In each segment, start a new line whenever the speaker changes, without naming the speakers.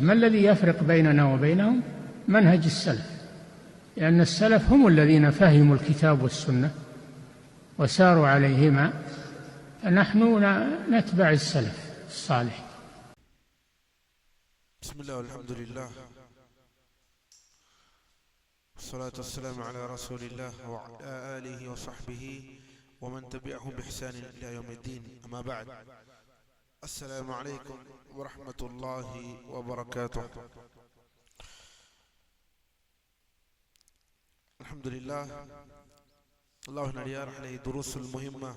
ما الذي يفرق بيننا وبينهم؟ منهج السلف، لأن السلف هم الذين فهموا الكتاب والسنة وساروا عليهما، فنحن نتبع السلف الصالح.
بسم الله والحمد لله والصلاة والسلام على رسول الله وعلى آله وصحبه ومن تبعهم بإحسان إلى يوم الدين. أما بعد، السلام عليكم ورحمة الله وبركاته. الحمد لله. الله நடிகார்களே, துருசுல் முஹிம்மா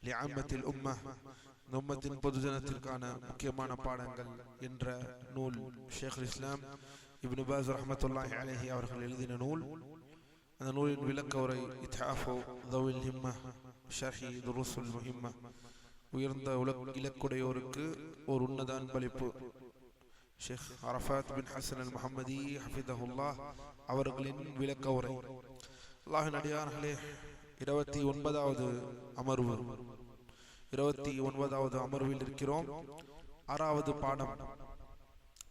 லிஅம்மத்தில் உம்மah, உம்மத்தின் பொதுஜனத்திற்கான முக்கியமான பாடங்கள் என்ற நூல் ஷேகுல் இஸ்லாம் இப்னு பாஸ் ரஹ்மத்துல்லாஹி அலைஹி அவர்கள் எழுதின நூல். அந்த நூலின் விளக்க உரை இத்ஹாஃபு தவில் ஹிம்மா ஷர்ஹி துருசுல் முஹிம்மா, உயர்ந்த இலக்குடையோருக்கு ஒரு உன்னத அன்பளிப்பு. ஷேக் அரஃபாத் பின் ஹசன் அல் முஹம்மதி ஹஃபிதஹுல்லாஹ் அவர்களின் விளக்க உரை. அல்லாஹ்வின் அடியார்களே, 29வது அமர்வு, 29வது அமர்வில் இருக்கிறோம்.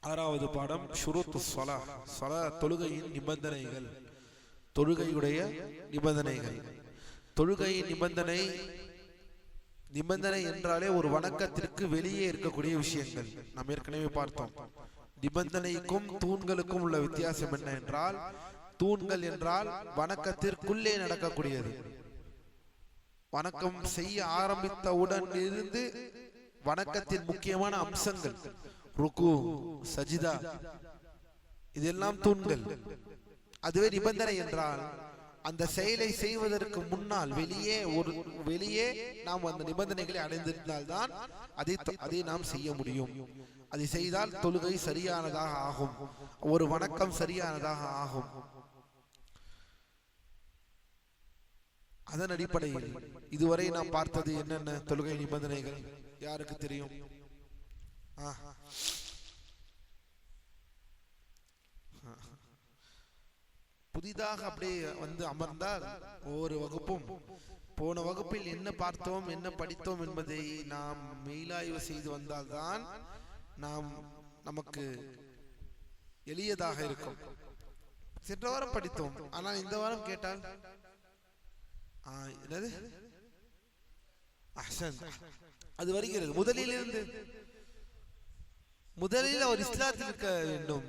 ஆறாவது பாடம் ஷுரூத்து ஸலாஹ், தொழுகையின் நிபந்தனைகள், தொழுகையுடைய நிபந்தனைகள். தொழுகையின் நிபந்தனை என்றாலே ஒரு வணக்கத்திற்கு வெளியே இருக்கக்கூடிய விஷயங்கள். நாம் ஏற்கனவே பார்த்தோம். நிபந்தனைக்கும் தூண்களுக்கும் உள்ள வித்தியாசம் என்ன என்றால், தூண்கள் என்றால் வணக்கத்திற்குள்ளே நடக்கக்கூடியது. வணக்கம் செய்ய ஆரம்பித்தவுடன் இருந்து வணக்கத்தின் முக்கியமான அம்சங்கள், ருக்கு, சஜிதா, இதெல்லாம் தூண்கள். அதுவே நிபந்தனை என்றால் அந்த செயலை செய்வதற்கு முன்னால் வெளியே நாம் அந்த நிபந்தனைகளை அடைந்திருந்தால்தான் அதை நாம் செய்ய முடியும். அதை செய்தால் தொழுகை சரியானதாக ஆகும், ஒரு வணக்கம் சரியானதாக ஆகும். அதன் அடிப்படையில் இதுவரை நாம் பார்த்தது என்னென்ன தொழுகை நிபந்தனைகள் யாருக்கு தெரியும்? புதிதாக அப்படியே வந்து அமர்ந்தால் ஒவ்வொரு வகுப்பும் போன வகுப்பில் என்ன பார்த்தோம், என்ன படித்தோம் என்பதை நாம் மீளாய்வு செய்து வந்தால்தான் நமக்கு எளியதாக இருக்கும். சென்ற வாரம் படித்தோம், ஆனால் இந்த வாரம் கேட்டால் என்னது அஹ்சன், அது வருகிறது. முதலில் அவர் இஸ்லாத்தில் இருக்க வேண்டும்,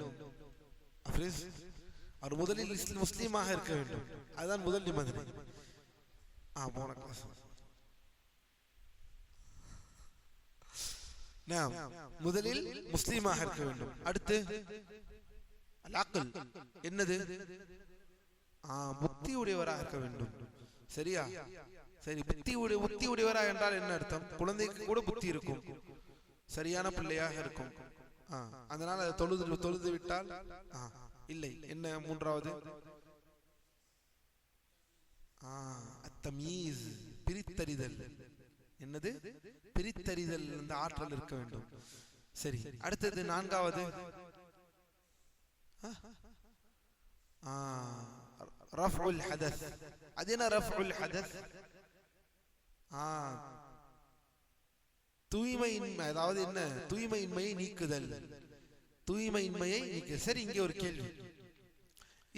அவர் முதலில் முஸ்லீமாக இருக்க வேண்டும். அதுதான் முதல் நிபந்தனை. போன கிளாஸ் முதலில் முஸ்லீமாக இருக்க வேண்டும். அடுத்து அல்-அக்ல், என்னது? புத்தி உடையவராக இருக்க வேண்டும். சரியா? சரி, புத்தி உடையவராக என்றால் என்ன அர்த்தம்? குழந்தைக்கு கூட புத்தி இருக்கும், சரியான பிள்ளையாக இருக்கும். அதனால தொழுது விட்டால் இல்லை. என்ன மூன்றாவது? அத்தமீஸ், பிரித்தறிதல். என்னது? பிரித்தறிதல், அந்த ஆற்றல் இருக்க வேண்டும். சரி, அடுத்தது நான்காவது ரஃஉல் ஹதஸ். அது என்ன ரஃஉல் ஹதஸ்? தூய்மையின்மை, அதாவது என்ன? தூய்மையின்மையை நீக்குதல், தூய்மையின்மையை நீக்க. சரி, இங்கே ஒரு கேள்வி.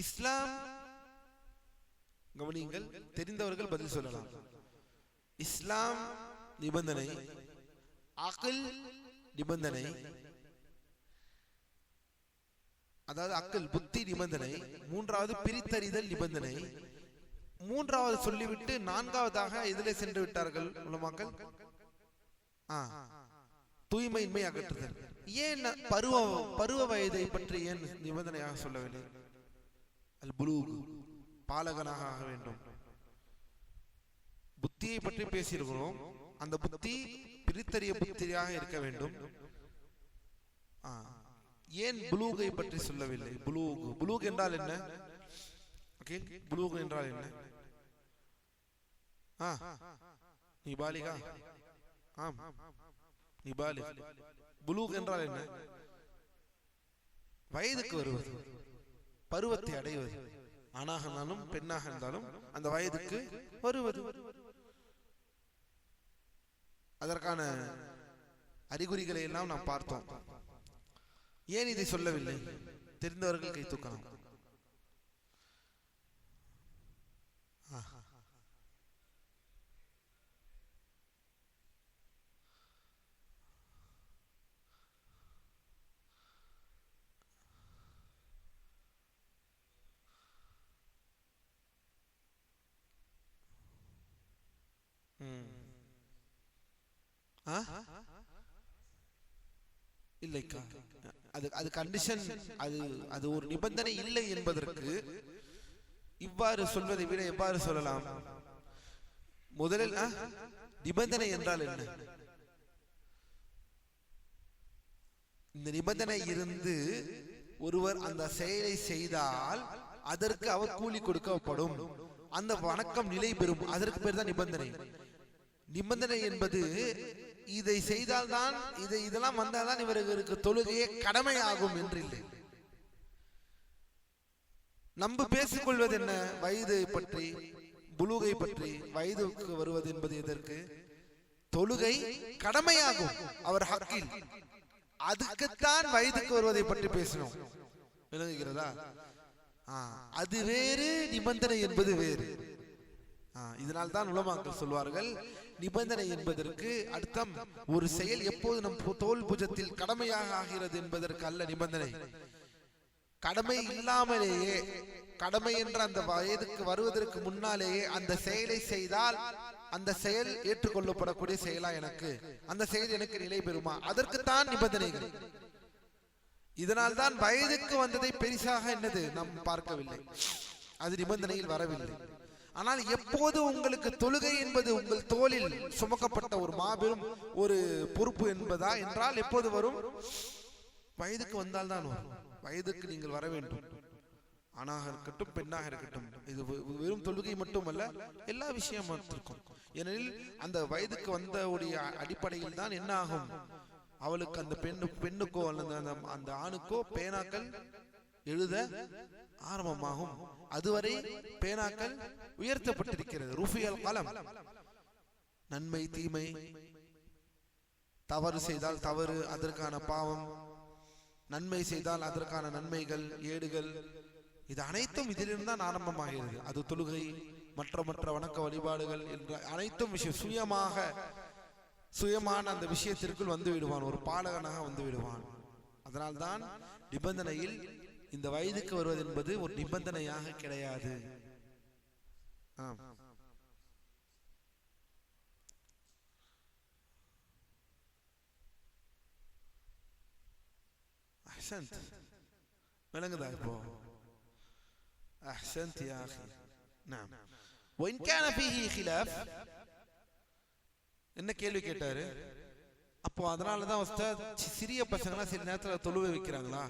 இஸ்லாம், கவனியுங்கள், தெரிந்தவர்கள் பதில் சொல்லலாம். இஸ்லாம் நிபந்தனை, அக்ல் நிபந்தனை, அதாவது அக்ல் புத்தி நிபந்தனை, மூன்றாவது பிரித்தறிதல் நிபந்தனை, மூன்றாவது சொல்லிவிட்டு நான்காவதாக எதிலே சென்று விட்டார்கள் உலமாக்கள்? தூய்மையின்மை அகற்றுதல். ஏன் பருவ வயதை பற்றி ஏன் நிபந்தனையாக சொல்லவில்லை? அல் புலூக், பாலகனாக ஆக வேண்டும். புத்தியை பற்றி பேசியிருக்கிறோம், அந்த புத்தி பிரித்தறிய புத்தியாக இருக்க வேண்டும். ஏன் புலூகை பற்றி சொல்லவில்லை? புலூக் என்றால் என்ன? புலூக் என்றால் என்ன? நீ பாலிகா? ஆம், நீ பாலிக். புலூக் என்றால் என்ன? வயதுக்கு வருவது, பருவத்தை அடைவது. ஆணாக இருந்தாலும் பெண்ணாக இருந்தாலும் அந்த வயதுக்கு வருவது. அதற்கான அறிகுறிகளை எல்லாம் நாம் பார்த்தோம். ஏன் இதை சொல்லவில்லை? தெரிந்தவர்கள் கை தூக்கலாம். இல்லைக்கா, அது கண்டிஷன், அது ஒரு நிபந்தனை இல்லை என்பதற்கு இவ்வாறு சொல்வதை விட எவ்வாறு சொல்லலாம்? முதலில் நிபந்தனை என்றால் என்ன? இந்த நிபந்தனை இருந்து ஒருவர் அந்த செயலை செய்தால் அதற்கு அவர் கூலி கொடுக்கப்படும், அந்த வணக்கம் நிலை பெறும். அதற்கு பேர் தான் நிபந்தனை. நிபந்தனை என்பது இதை செய்தால்தான், இதெல்லாம் வந்தால்தான் இவருக்கு தொழுகையே கடமையாகும் என்று இல்லை. நம்ம பேசிக்கொள்வது என்ன? வயதை பற்றி, புலூகை பற்றி. வயதுக்கு வருவது என்பது எதற்கு? தொழுகை கடமையாகும் அவர் ஹக்கில். அதுக்குத்தான் வயதுக்கு வருவதை பற்றி பேசணும். விளங்குகிறதா? அது வேறு, நிபந்தனை என்பது வேறு. இதனால் தான் உலமாக்கள் சொல்வார்கள், நிபந்தனை என்பதற்கு அர்த்தம் ஒரு செயல் எப்போது நம் தோல் புஜத்தில் கடமையாக ஆகிறது என்பதற்கு அல்ல நிபந்தனை. கடமை இல்லாமலேயே, கடமை என்ற அந்த வயதுக்கு வருவதற்கு முன்னாலேயே அந்த செயலை செய்தால் அந்த செயல் ஏற்றுக்கொள்ளப்படக்கூடிய செயலா, எனக்கு அந்த செயல் எனக்கு நிலை பெறுமா, அதற்குத்தான் நிபந்தனைகள். இதனால் தான் வயதுக்கு வந்ததை பெரிசாக என்னது நாம் பார்க்கவில்லை, அது நிபந்தனையில் வரவில்லை. ஆனால் எப்போது உங்களுக்கு தொழுகை என்பது உங்கள் தோளில் சுமக்கப்பட்ட ஒரு மாபெரும் ஒரு பொறுப்பு என்பதா என்றால் எப்போது வரும்? வயதுக்கு வந்தால் தான் வரும். வயதுக்கு நீங்கள் வர வேண்டும். ஆணாக இருக்கட்டும், பெண்ணாக இருக்கட்டும். இது வெறும் தொழுகை மட்டுமல்ல, எல்லா விஷயமும் இருக்கும். ஏனெனில் அந்த வயதுக்கு வந்த உடைய அடிப்படையில் தான் என்ன ஆகும்? அவளுக்கு அந்த பெண்ணுக்கோ அல்லது அந்த ஆணுக்கோ பேனாக்கள் எழுத ஆரம்பமாகும். அதுவரை பேனாக்கள் உயர்த்தப்பட்டிருக்கிறது. ருஃபியல் கலம். நன்மை தீமை, தவறு செய்தால் தவறு, அதற்கான பாவம், நன்மை செய்தால் அதற்கான நன்மைகள், ஏடுகள், இது அனைத்தும் இதிலிருந்து தான் ஆரம்பமாகிறது. அது தொழுகை, மற்ற வணக்க வழிபாடுகள் என்ற அனைத்தும் விஷயம் சுயமான அந்த விஷயத்திற்குள் வந்து விடுவான், ஒரு பாலகனாக வந்து விடுவான். அதனால்தான் நிபந்தனையில் இந்த வயதுக்கு வருவது என்பது ஒரு நிபந்தனையாக கிடையாது. விளங்குதா இப்போ? أحسنت يا أخي. نعم. وإن كان فيه خلاف. என்ன கேள்வி கேட்டாரு? அப்போ அதனாலதான் உஸ்தாத் சிறிய பசங்களாம் சில நேரத்தில் தொழுவை வைக்கிறாங்களா?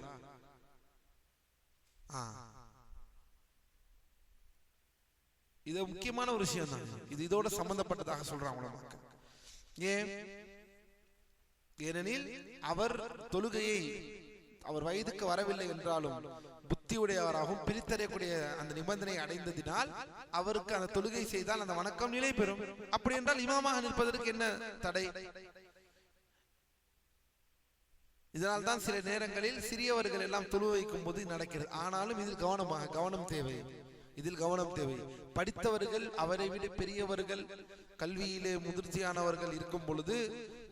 இது முக்கியமான ஒரு விஷயம் தான். இது இதோட சம்பந்தப்பட்டதாக சொல்றாங்க மக்கள். ஏனெனில் அவர் தொழுகையை அவர் வயதுக்கு வரவில்லை என்றாலும் புத்தியுடையவராகவும் பிரித்தறியக்கூடிய அந்த நிபந்தனை அடைந்ததினால் அவருக்கு அந்த தொழுகை செய்தால் அந்த வணக்கம் நிலை பெறும். அப்படி என்றால் இமாமாக நிற்பதற்கு என்ன தடை? இதனால் தான் சில நேரங்களில் சிறியவர்கள் எல்லாம் தொழு வைக்கும் போது நடக்கிறது. ஆனாலும் இதில் கவனம் தேவை. படித்தவர்கள், அவரை விட பெரியவர்கள், கல்வியிலே முதிர்ச்சியானவர்கள் இருக்கும் பொழுது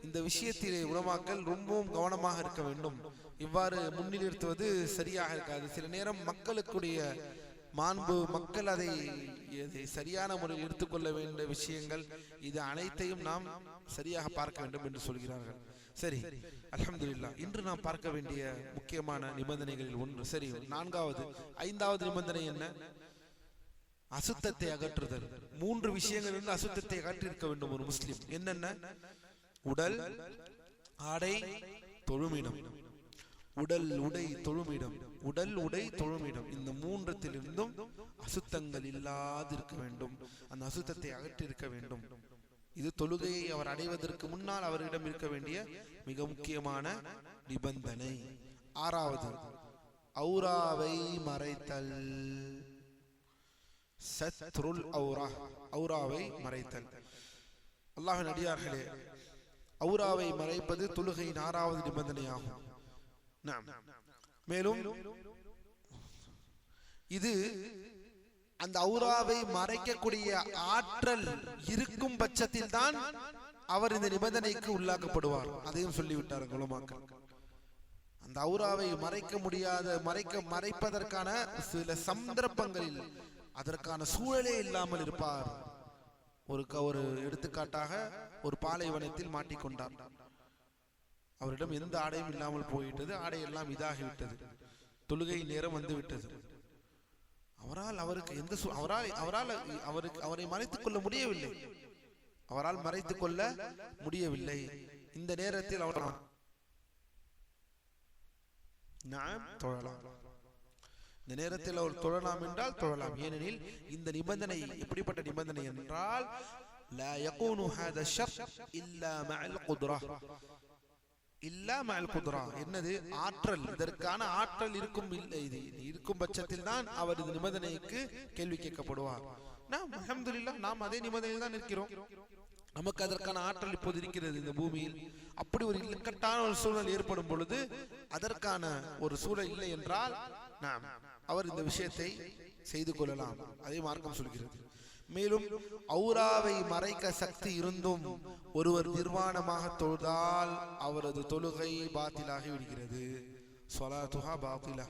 இந்த விஷயத்திலே உலமாக்கள் ரொம்பவும் கவனமாக இருக்க வேண்டும். இவ்வாறு முன்னிறுத்துவது சரியாக இருக்காது. சில நேரம் மக்களுக்குடைய மாண்பு, மக்கள் அதை சரியான முறையில் எடுத்துக்கொள்ள வேண்டிய விஷயங்கள், இது அனைத்தையும் நாம் சரியாக பார்க்க வேண்டும் என்று சொல்கிறார்கள். சரி, அல்ஹம்துலில்லாஹ். இன்று நாம் பார்க்க வேண்டிய முக்கியமான நிபந்தனைகளில் ஒன்று. சரி, 5வது நிபந்தனை என்ன? அசுத்தத்தை அகற்றுதல். 3 விஷயங்கள் இருந்து அசுத்தத்தை அகற்றிருக்க வேண்டும் ஒரு முஸ்லிம். என்னென்ன? உடல், ஆடை, தொழுமிடம். உடல், உடை, தொழுமிடம். உடல், உடை, தொழுமிடம். இந்த 3த்திலிருந்தும் அசுத்தங்கள் இல்லாதிருக்க வேண்டும். அந்த அசுத்தத்தை அகற்றிருக்க வேண்டும். இது தொழுகையை அவர் அடைவதற்கு முன்னால் அவரிடம் இருக்க வேண்டிய மிக முக்கியமான நிபந்தனை. 6வது, ஔராவை மறைத்தல். சத்ருல் ஔரா, ஔராவை மறைத்தல். அல்லாஹ்வின் அடியார்களே, ஔராவை மறைப்பது தொழுகையின் 6வது நிபந்தனையாகும். மேலும் இது அந்த ஔராவை மறைக்கக்கூடிய ஆற்றல் இருக்கும் பட்சத்தில் தான் அவர் இந்த நிபந்தனைக்கு உள்ளாக்கப்படுவார். அதையும் சொல்லிவிட்டார் உலமாக்கள். அந்த ஔராவை மறைக்க முடியாத மறைப்பதற்கான சில சந்தர்ப்பங்களில் அதற்கான சூழலே இல்லாமல் இருப்பார். ஒரு எடுத்துக்காட்டாக ஒரு பாலைவனத்தில் மாட்டிக்கொண்டார். அவரிடம் எந்த ஆடையும் இல்லாமல் போய்விட்டது. ஆடையெல்லாம் இதாகிவிட்டது. தொழுகை நேரம் வந்து விட்டது. அவரை மறைத்துக் கொள்ள முடியவில்லை. இந்த நேரத்தில் அவர் இந்த நேரத்தில் அவர் தொழலாம் என்றால் தொழலாம். ஏனெனில் இந்த நிபந்தனை எப்படிப்பட்ட நிபந்தனை என்றால் லா யகூனு ஹாதா ஷர்த் இல்லா மஅல் குத்ரா இல்லா மஅல் குத்ரா. என்னது? ஆற்றல். இதற்கான ஆற்றல் இருக்கும் பட்சத்தில் தான் அவர் இந்த நிபந்தனைக்கு கேள்வி கேட்கப்படுவார். நாம் அல்ஹம்துலில்லாஹ் நாம் அதே நிபந்தனையில் தான் இருக்கிறோம். நமக்கு அதற்கான ஆற்றல் இப்போது இருக்கிறது இந்த பூமியில். அப்படி ஒரு இக்கட்டான ஒரு சூழல் ஏற்படும் பொழுது அதற்கான ஒரு சூழல் இல்லை என்றால் நாம் அவர் இந்த விஷயத்தை செய்து கொள்ளலாம். அதே மார்க்கம் சொல்கிறது. மேலும் ஔராவை மறைக்க சக்தி இருந்தும் ஒருவர் நிர்வாணமாக தொழுதால் அவரது தொழுகை பாத்திலாகி விடுகிறது. ஸலாத்துஹா பாத்திலா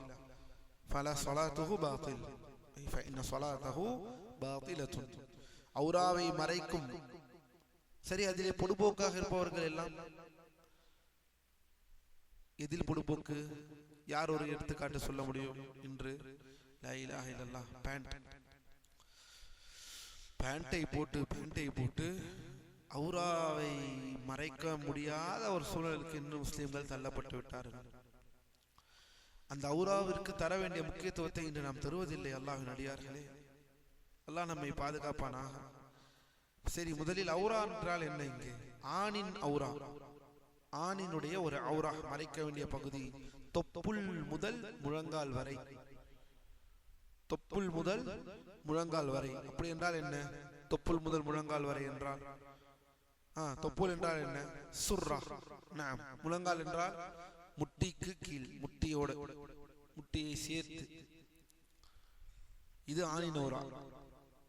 ஃபலா ஸலாத்துஹு பாத்தில் ஃபஇன்ன ஸலாத்தஹு பாத்திலத்துன். ஔராவை மறைக்கும் சரி, அதிலே பொடுபோக்காக இருப்பவர்கள் எல்லாம் எதில் பொடுபோக்கு? யார் ஒரு எடுத்துக்காட்டு சொல்ல முடியும்? இன்று லா இலாஹ இல்லல்லாஹ் பேண்டை போட்டு ஔராவை மறைக்க முடியாத ஒரு சூழலுக்கு இன்னும் முஸ்லிம்கள் தள்ளப்பட்டு விட்டார்கள். அந்த ஔராவிற்கு தர வேண்டிய முக்கியத்துவத்தை இன்று நாம் தருவதில்லை. அல்லாஹ்வின் அடியார்களே, அல்லாஹ் நம்மை பாதுகாப்பானாக. சரி, முதலில் ஔரா என்றால் என்ன? இங்கே ஆணின் ஔரா, ஆணினுடைய ஒரு ஔரா மறைக்க வேண்டிய பகுதி தொப்புள் முதல் முழங்கால் வரை. தொப்புள் முதல் முழங்கால் வரை. அப்படி என்றால் என்ன? தொப்புள் முதல் முழங்கால் வரை என்றால் தொப்புள் என்றால் என்ன? சுர்ரா. முழங்கால் என்றால் முட்டிக்கு கீழ், முட்டியை சேர்த்து. இது ஆணின் ஔரா.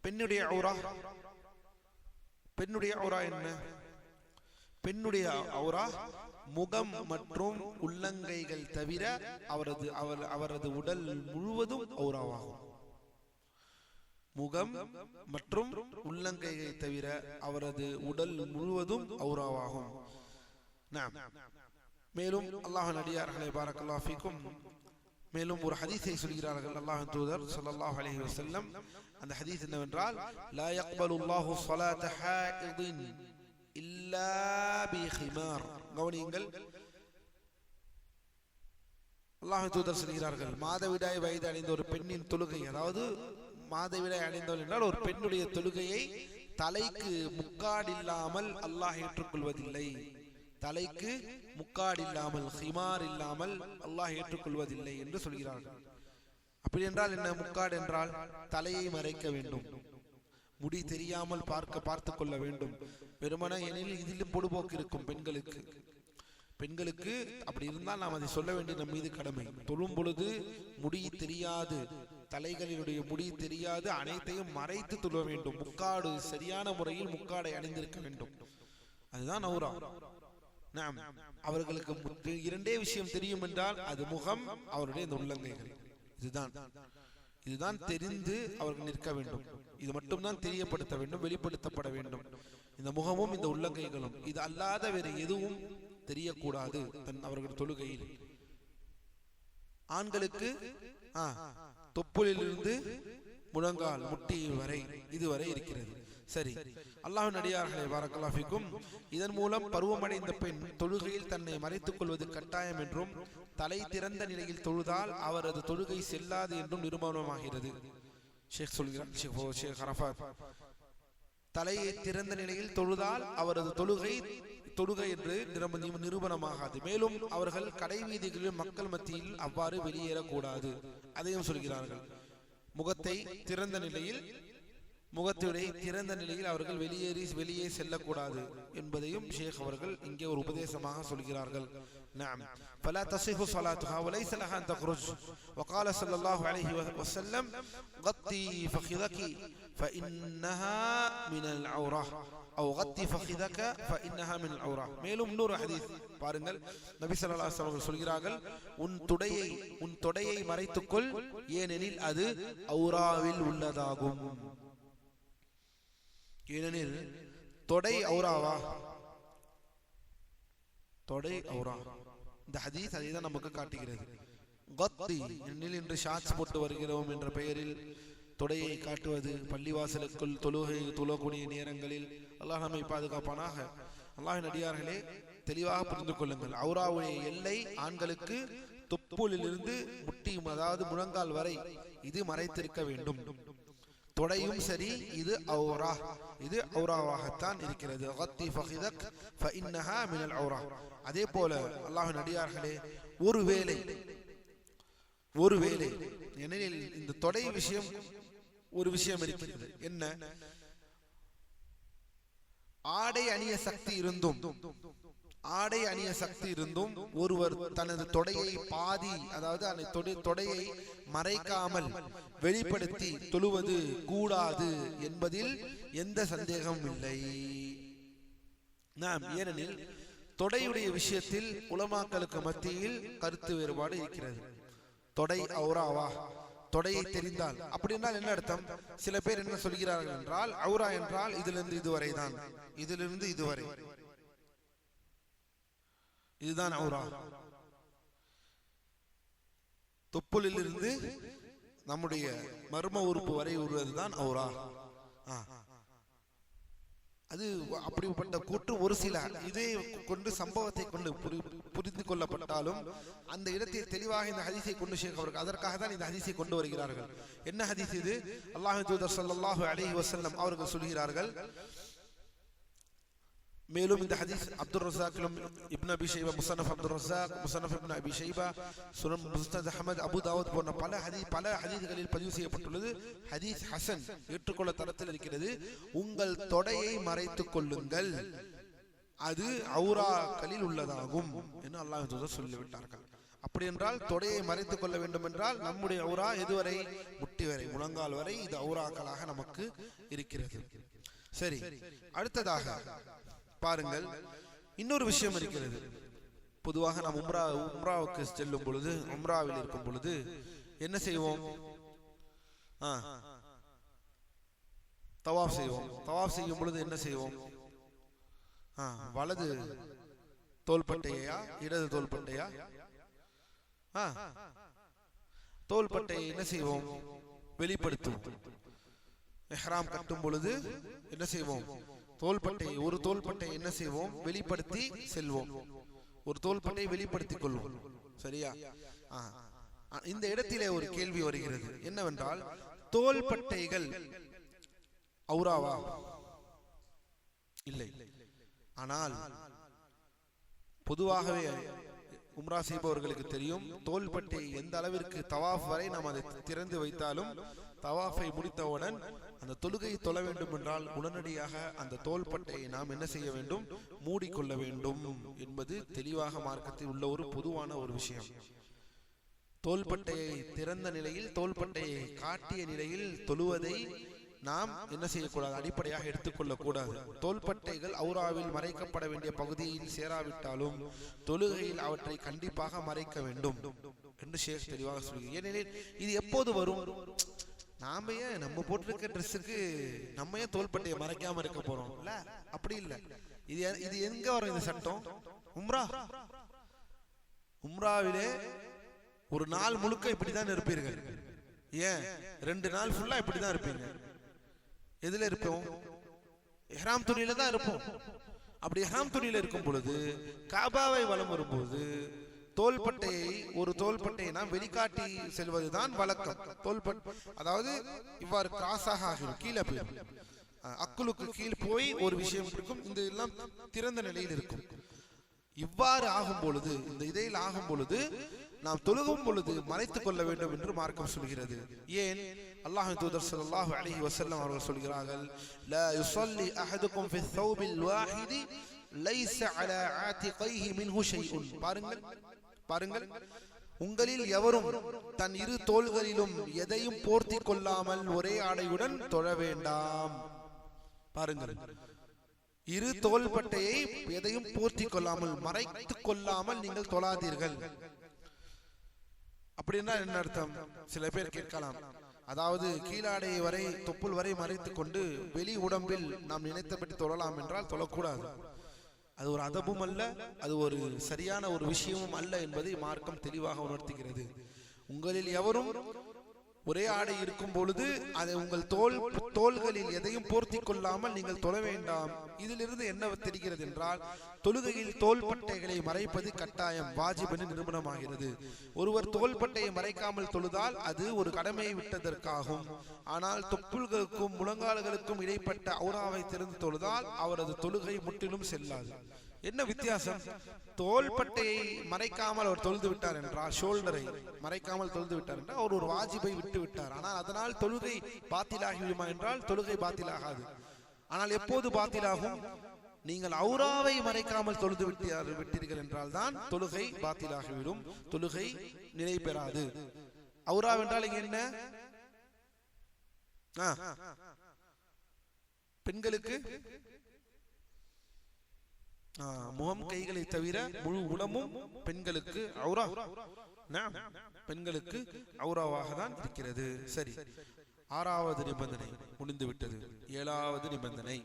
பெண்ணுடைய ஔரா என்ன? பெண்ணுடைய ஔரா முகம் மற்றும் உள்ளங்கைகள் தவிர அவரது உடல் முழுவதும் ஔராவாகும். முகம் மற்றும் உள்ளங்கையை தவிர அவரது உடல் முழுவதும் ஔராவாகும். மேலும் அல்லாஹ்வின் அடியார்களே, பாரக்கல்லாஹு ஃபீக்கும், மேலும் ஒரு ஹதீஸை சொல்கிறார்கள் அல்லாஹ்வின் தூதர் ஸல்லல்லாஹு அலைஹி வஸல்லம். அந்த ஹதீஸ் என்னவென்றால் லா யக்பலுல்லாஹு ஸலாத ஹாயிதின் இல்லா பிஹிமார். கவனியுங்கள், அல்லாஹ்வின் தூதர் சொல்கிறார்கள், மாதவிடாய் வயது அடைந்த ஒரு பெண்ணின் தொழுகை, அதாவது மாதவிடாய் அடைந்தவள் என்றால் ஒரு பெண்ணுடைய தொழுகையை தலைக்கு முக்காடில்லாமல் அல்லாஹ் ஏற்றுக்கொள்வதில்லை. தலைக்கு முக்காடில்லாமல், ஹிமார் இல்லாமல் அல்லாஹ் ஏற்றுக்கொள்வதில்லை என்று சொல்கிறார்கள். அப்படி என்றால் என்ன? முக்காடு என்றால் தலையை மறைக்க வேண்டும், முடி தெரியாமல் பார்த்து கொள்ள வேண்டும். வெறுமன எனில் இதிலும் பொடுபோக்கு இருக்கும் பெண்களுக்கு. அப்படி இருந்தால் நாம் அதை சொல்ல வேண்டிய நம் மீது கடமை. தொழும் பொழுது முடி தெரியாது, தலைகளினுடைய முடி தெரியாது, அனைத்தையும் மறைத்து தொழ வேண்டும். முக்காடு, சரியான முறையில் முக்காடை அணிந்திருக்க வேண்டும். அதுதான் ஔரா. அவர்களுக்கு இரண்டே விஷயம் தெரியும் என்றால் அது முகம், அவருடைய இந்த உள்ளங்கைகள். இதுதான் தெரிந்து அவர்கள் நிற்க வேண்டும். இது மட்டும்தான் தெரியப்படுத்த வேண்டும், வெளிப்படுத்தப்பட வேண்டும். இந்த முகமும் இந்த உள்ளங்கைகளும், இது அல்லாத வேறு எதுவும் தெரியக்கூடாது அவர்கள் தொழுகையில். ஆண்களுக்கு தொப்புளிலிருந்து முழங்கால், முட்டி வரை, இதுவரை இருக்கிறது. சரி, அல்லாஹ்வின் அடியார்களே, பாரக்கல்லாஹு ஃபீக்கும், இதன் மூலம் பருவமடைந்த பெண் தொழுகையில் தன்னை மறைத்துக் கொள்வது கட்டாயம் என்றும் தலை திறந்த நிலையில் தொழுதால் அவரது தொழுகை செல்லாது என்றும் நிரூபணமாகிறது. ஷேக் சொல்கிறார், ஷேக் அரஃபாத், தலையை திறந்த நிலையில் தொழுதால் அவரது தொழுகை என்று நிரூபணமாகாது. மேலும் அவர்கள் கடை வீதிகளில் மக்கள் மத்தியில் அவ்வாறு வெளியேறக்கூடாது. அதையும் சொல்கிறார்கள். முகத்தை திறந்த நிலையில் முகத்துடை திறந்த நிலையில் அவர்கள் வெளியே செல்லக்கூடாது என்பதையும் ஷேக் அவர்கள் இங்கே ஒரு உபதேசமாக சொல்கிறார்கள். نعم فلا تصح صلاتها وليس لها أن تخرج وقال صلى الله عليه وسلم غطي فخذك فإنها من العورة أو غطي فخذك فإنها من العورة. மேலும் இன்னொரு ஹதீஸ் பாருங்கள், நபி ஸல்லல்லாஹு அலைஹி வஸல்லம் சொல்கிறார்கள், உன் தொடையை மறைத்துக்கொள், ஏனெனில் அது ஔராவில் உள்ளதாகும். ஏனெனில் தொடை ஔராவா? தொடை ஔரா. இந்த ஹதீஸ் அதை தான் நமக்கு காட்டுகிறது. கத்தி என்னில் இன்று ஷார்ட்ஸ் போட்டு வருகிறோம் என்ற பெயரில் தொடையை காட்டுவது, பள்ளிவாசலுக்குள் தொழக்கூடிய நேரங்களில் அல்லாஹ் நம்மை பாதுகாப்பானாக. அல்லாஹ்வின் அடியார்களே, தெளிவாக புரிந்து கொள்ளுங்கள், ஔராவுடைய எல்லை ஆண்களுக்கு தொப்புளிலிருந்து முட்டி, அதாவது முழங்கால் வரை இது மறைத்திருக்க வேண்டும். தொடையும் சரி, இது ஔரா, இது ஔராவாகத்தான் இருக்கிறது. கத்தி ஃபகிதக் ஃபஇன்னஹா மினல் ஔரா. அதே போல அல்லாஹ்வின் அடியார்களே, ஒருவேளை ஏனெனில் இந்த தொடை விஷயம் ஒரு விஷயம் இருக்கிறது. என்ன? ஆடை அணிய சக்தி இருந்தும் ஒருவர் தனது தொடையை பாதி, அதாவது அந்த தொடையை மறைக்காமல் வெளிப்படுத்தி தொழுவது கூடாது என்பதில் எந்த சந்தேகமும் இல்லை. ஏனெனில் தொடையுடைய விஷயத்தில் உலமாக்களுக்கு மத்தியில் கருத்து வேறுபாடு இருக்கிறது. தொடை ஔராவா? தொடையை தெரிந்தால் அப்படி என்றால் என்ன அர்த்தம்? சில பேர் என்ன சொல்கிறார்கள் என்றால், ஔரா என்றால் இதிலிருந்து இதுவரை தான், இதிலிருந்து இதுவரை, இதுதான் ஔரா. தொப்புளில் இருந்து நம்முடைய மர்ம உறுப்பு வரை வருவதுதான் ஔரா. அது அப்படிப்பட்ட கூற்று ஒரு சில இதே கொண்டு சம்பவத்தை கொண்டு புரிந்து கொள்ளப்பட்டாலும் அந்த இடத்தை தெளிவாக இந்த ஹதீஸை கொண்டு ஷேக் அவர்கள் அதற்காக தான் இந்த ஹதீஸை கொண்டு வருகிறார்கள். என்ன ஹதீஸ் இது? அல்லாஹ்வின் தூதர் ஸல்லல்லாஹு அலைஹி வஸல்லம் அவர்கள் சொல்கிறார்கள். மேலும் இந்த ஹதீஸ் அப்துர் ரஸாக் இப்னு அபி ஷைபா, முஸன்னஃப் அப்துர் ரஸாக், முஸன்னஃப் இப்னு அபி ஷைபா, சுனன் முஸ்னத் அஹ்மத், அபு தாவூத் போன்ற பல ஹதீஸ்களில் பதிவு செய்யப்பட்டுள்ளது. ஹதீஸ் ஹசன், ஏற்றுக்கொள்ள தரத்தில் இருக்கிறது. உங்கள் தொடையை மறைத்துக் கொள்ளுங்கள், அது ஔராக்களில் உள்ளதாகும் என்று அல்லாஹ்வின் தூதர் சொல்லிவிட்டார்கள். அப்படி என்றால் தொடையை மறைத்துக் கொள்ள வேண்டும் என்றால் நம்முடைய ஔரா எதுவரை? முட்டி வரை, முழங்கால் வரை. இது ஔராக்களாக நமக்கு இருக்கிறது. சரி, அடுத்ததாக பாருங்கள், இன்னொரு விஷயம் இருக்கிறது. பொதுவாக நாம் உம்ராவுக்கு செல்லும் பொழுது, உம்ராவில் இருக்கும் பொழுது என்ன செய்வோம்? தவாஃப் செய்வோம். தவாஃப் செய்யும் பொழுது என்ன செய்வோம்? வலது தோள்பட்டையா இடது தோள்பட்டையா? தோள்பட்டையை என்ன செய்வோம்? வெளிப்படுத்துவோம். இஹ்ராம் கட்டும் பொழுது என்ன செய்வோம்? ஒரு தோள்பட்டை என்ன செய்வோம்? வெளிப்படுத்தி செல்வோம். ஒரு தோள்பட்டை வெளிப்படுத்திக் கொள்வோம். சரியா? இந்த இடத்திலே ஒரு கேள்வி வருகிறது. என்னவென்றால், தோள்பட்டைகள் ஔராவா? இல்லை. ஆனால் பொதுவாகவே உம்ரா செய்பவர்களுக்கு தெரியும், தோள்பட்டை எந்த அளவிற்கு தவாஃப் வரை நாம் அதை திறந்து வைத்தாலும் தவாஃபை முடித்தவுடன் அந்த தொழுகையை தொழ வேண்டும் என்றால் உடனடியாக அந்த தோள்பட்டையை நாம் என்ன செய்ய வேண்டும்? மூடிக்கொள்ள வேண்டும் என்பது தெளிவாக மார்க்கத்தில் உள்ள ஒரு பொதுவான ஒரு விஷயம். தோள்பட்டையை திறந்த நிலையில், தோள்பட்டையை காட்டிய நிலையில் தொழுவதை நாம் என்ன செய்யக்கூடாது? அடிப்படையாக எடுத்துக்கொள்ளக் கூடாது. தோள்பட்டைகள் ஔராவில் மறைக்கப்பட வேண்டிய பகுதியில் சேராவிட்டாலும் தொழுகையில் அவற்றை கண்டிப்பாக மறைக்க வேண்டும் என்று ஷேக் தெளிவாக சொல்கிறார். ஏனெனில் இது எப்போது வரும்? நாம ஏன் நம்ம போட்டிருக்க ட்ரெஸ்ஸுக்கு நம்ம ஏன் தோள்பட்டையை மறைக்காம இருக்க போறோம்? இல்ல, அப்படி இல்ல. இது எங்க வரும் இந்த சட்டம்? உம்ராவிலே ஒரு நாள் முழுக்க இப்படிதான் இருப்பீர்கள். ஏன் 2 நாள் ஃபுல்லா இப்படிதான் இருப்பீங்க. எதுல இருப்போம்? இஹ்ராம் துணியில தான் இருப்போம். அப்படி இஹ்ராம் துணியில இருக்கும் பொழுது காபாவை வலம் வரும்போது தோள்பட்டையை, ஒரு தோள்பட்டையை நாம் வெளிக்காட்டி செல்வதுதான் வழக்கம். அதாவது இவ்வாறு கிராஸாக ஆகிடும், கீழே போயிடும். அக்குலுக்கு கீழ் போய் ஒரு விஷயம் இருக்கும். இந்த எல்லாம் திறந்த நிலையில் இருக்கும். இவ்வாறு ஆகும் பொழுது, இந்த இதையில் ஆகும் பொழுது நாம் தொழுகும் பொழுது மறைத்துக் கொள்ள வேண்டும் என்று மார்க்கம் சொல்கிறது. ஏன்? அல்லாஹ்வின் தூதர் ஸல்லல்லாஹு அலைஹி வஸல்லம் அவர்கள் சொல்கிறார்கள், லா யுஸல்லி அஹதுக்கும் ஃபி ثوبில் வாஹிதி லைஸ அலா ஆதிகைஹி மின்ஹு ஷைஉன். பாருங்கள், உங்களில் எவரும் தன் இரு தோள்களிலும் எதையும் போர்த்தி கொள்ளாமல் ஒரே ஆடையுடன் தொழ வேண்டாம். பாருங்கள், இரு தோள்பட்டையை எதையும் போர்த்தி கொள்ளாமல், மறைத்துக் கொள்ளாமல் நீங்கள் தொழாதீர்கள். அப்படின்னா என்ன அர்த்தம்? சில பேர் கேட்கலாம், அதாவது கீழாடை வரை தொப்புள் வரை மறைத்துக் கொண்டு வெளி உடம்பில் நாம் நினைத்தபடி தொழலாம் என்றால் தொழக்கூடாது. அது ஒரு அதபும் அல்ல, அது ஒரு சரியான ஒரு விஷயமும் அல்ல என்பதை மார்க்கம் தெளிவாக உணர்த்துகிறது. உங்களில் எவரும் ஒரே ஆடை இருக்கும் பொழுது அதை உங்கள் தோள்களில் எதையும் போர்த்தி கொள்ளாமல் நீங்கள் தொழ வேண்டாம். இதிலிருந்து என்ன தெரிகிறது என்றால், தொழுகையில் தோள்பட்டைகளை மறைப்பது கட்டாயம், வாஜிப் என்று நிரூபணமாகிறது. ஒருவர் தோள்பட்டையை மறைக்காமல் தொழுதால் அது ஒரு கடமையை விட்டதற்காகும். ஆனால் தொப்புள்களுக்கும் முழங்கால்களுக்கும் இடைப்பட்ட ஔராவை திறந்து தொழுதால் அவரது தொழுகை முற்றிலும் செல்லாது. என்ன வித்தியாசம்? தோள்பட்டையை மறைக்காமல் அவர் தொழுது விட்டார் என்றால், ஷோல்டரை மறைக்காமல் தொழுது விட்டார் என்றால் அவர் ஒரு வாஜிபை விட்டு விட்டார். ஆனால் அதனால் தொழுகை பாத்திலாகி விடுமா என்றால் தொழுகை பாத்திலாகாது. ஆனால் எப்போது பாத்திலாகும்? நீங்கள் ஔராவை மறைக்காமல் தொழுது விட்டீர்கள் என்றால் தான் தொழுகை பாத்திலாகிவிடும், தொழுகை நிலை பெறாது. ஔரா என்றால் இங்க என்ன? பெண்களுக்கு முகம் கைகளை தவிர முழு உடம்பும் பெண்களுக்கு ஔரா, பெண்களுக்கு ஔராவாக தான் இருக்கிறது. சரி, 6வது நிபந்தனை முடிந்து விட்டது. 7வது நிபந்தனை,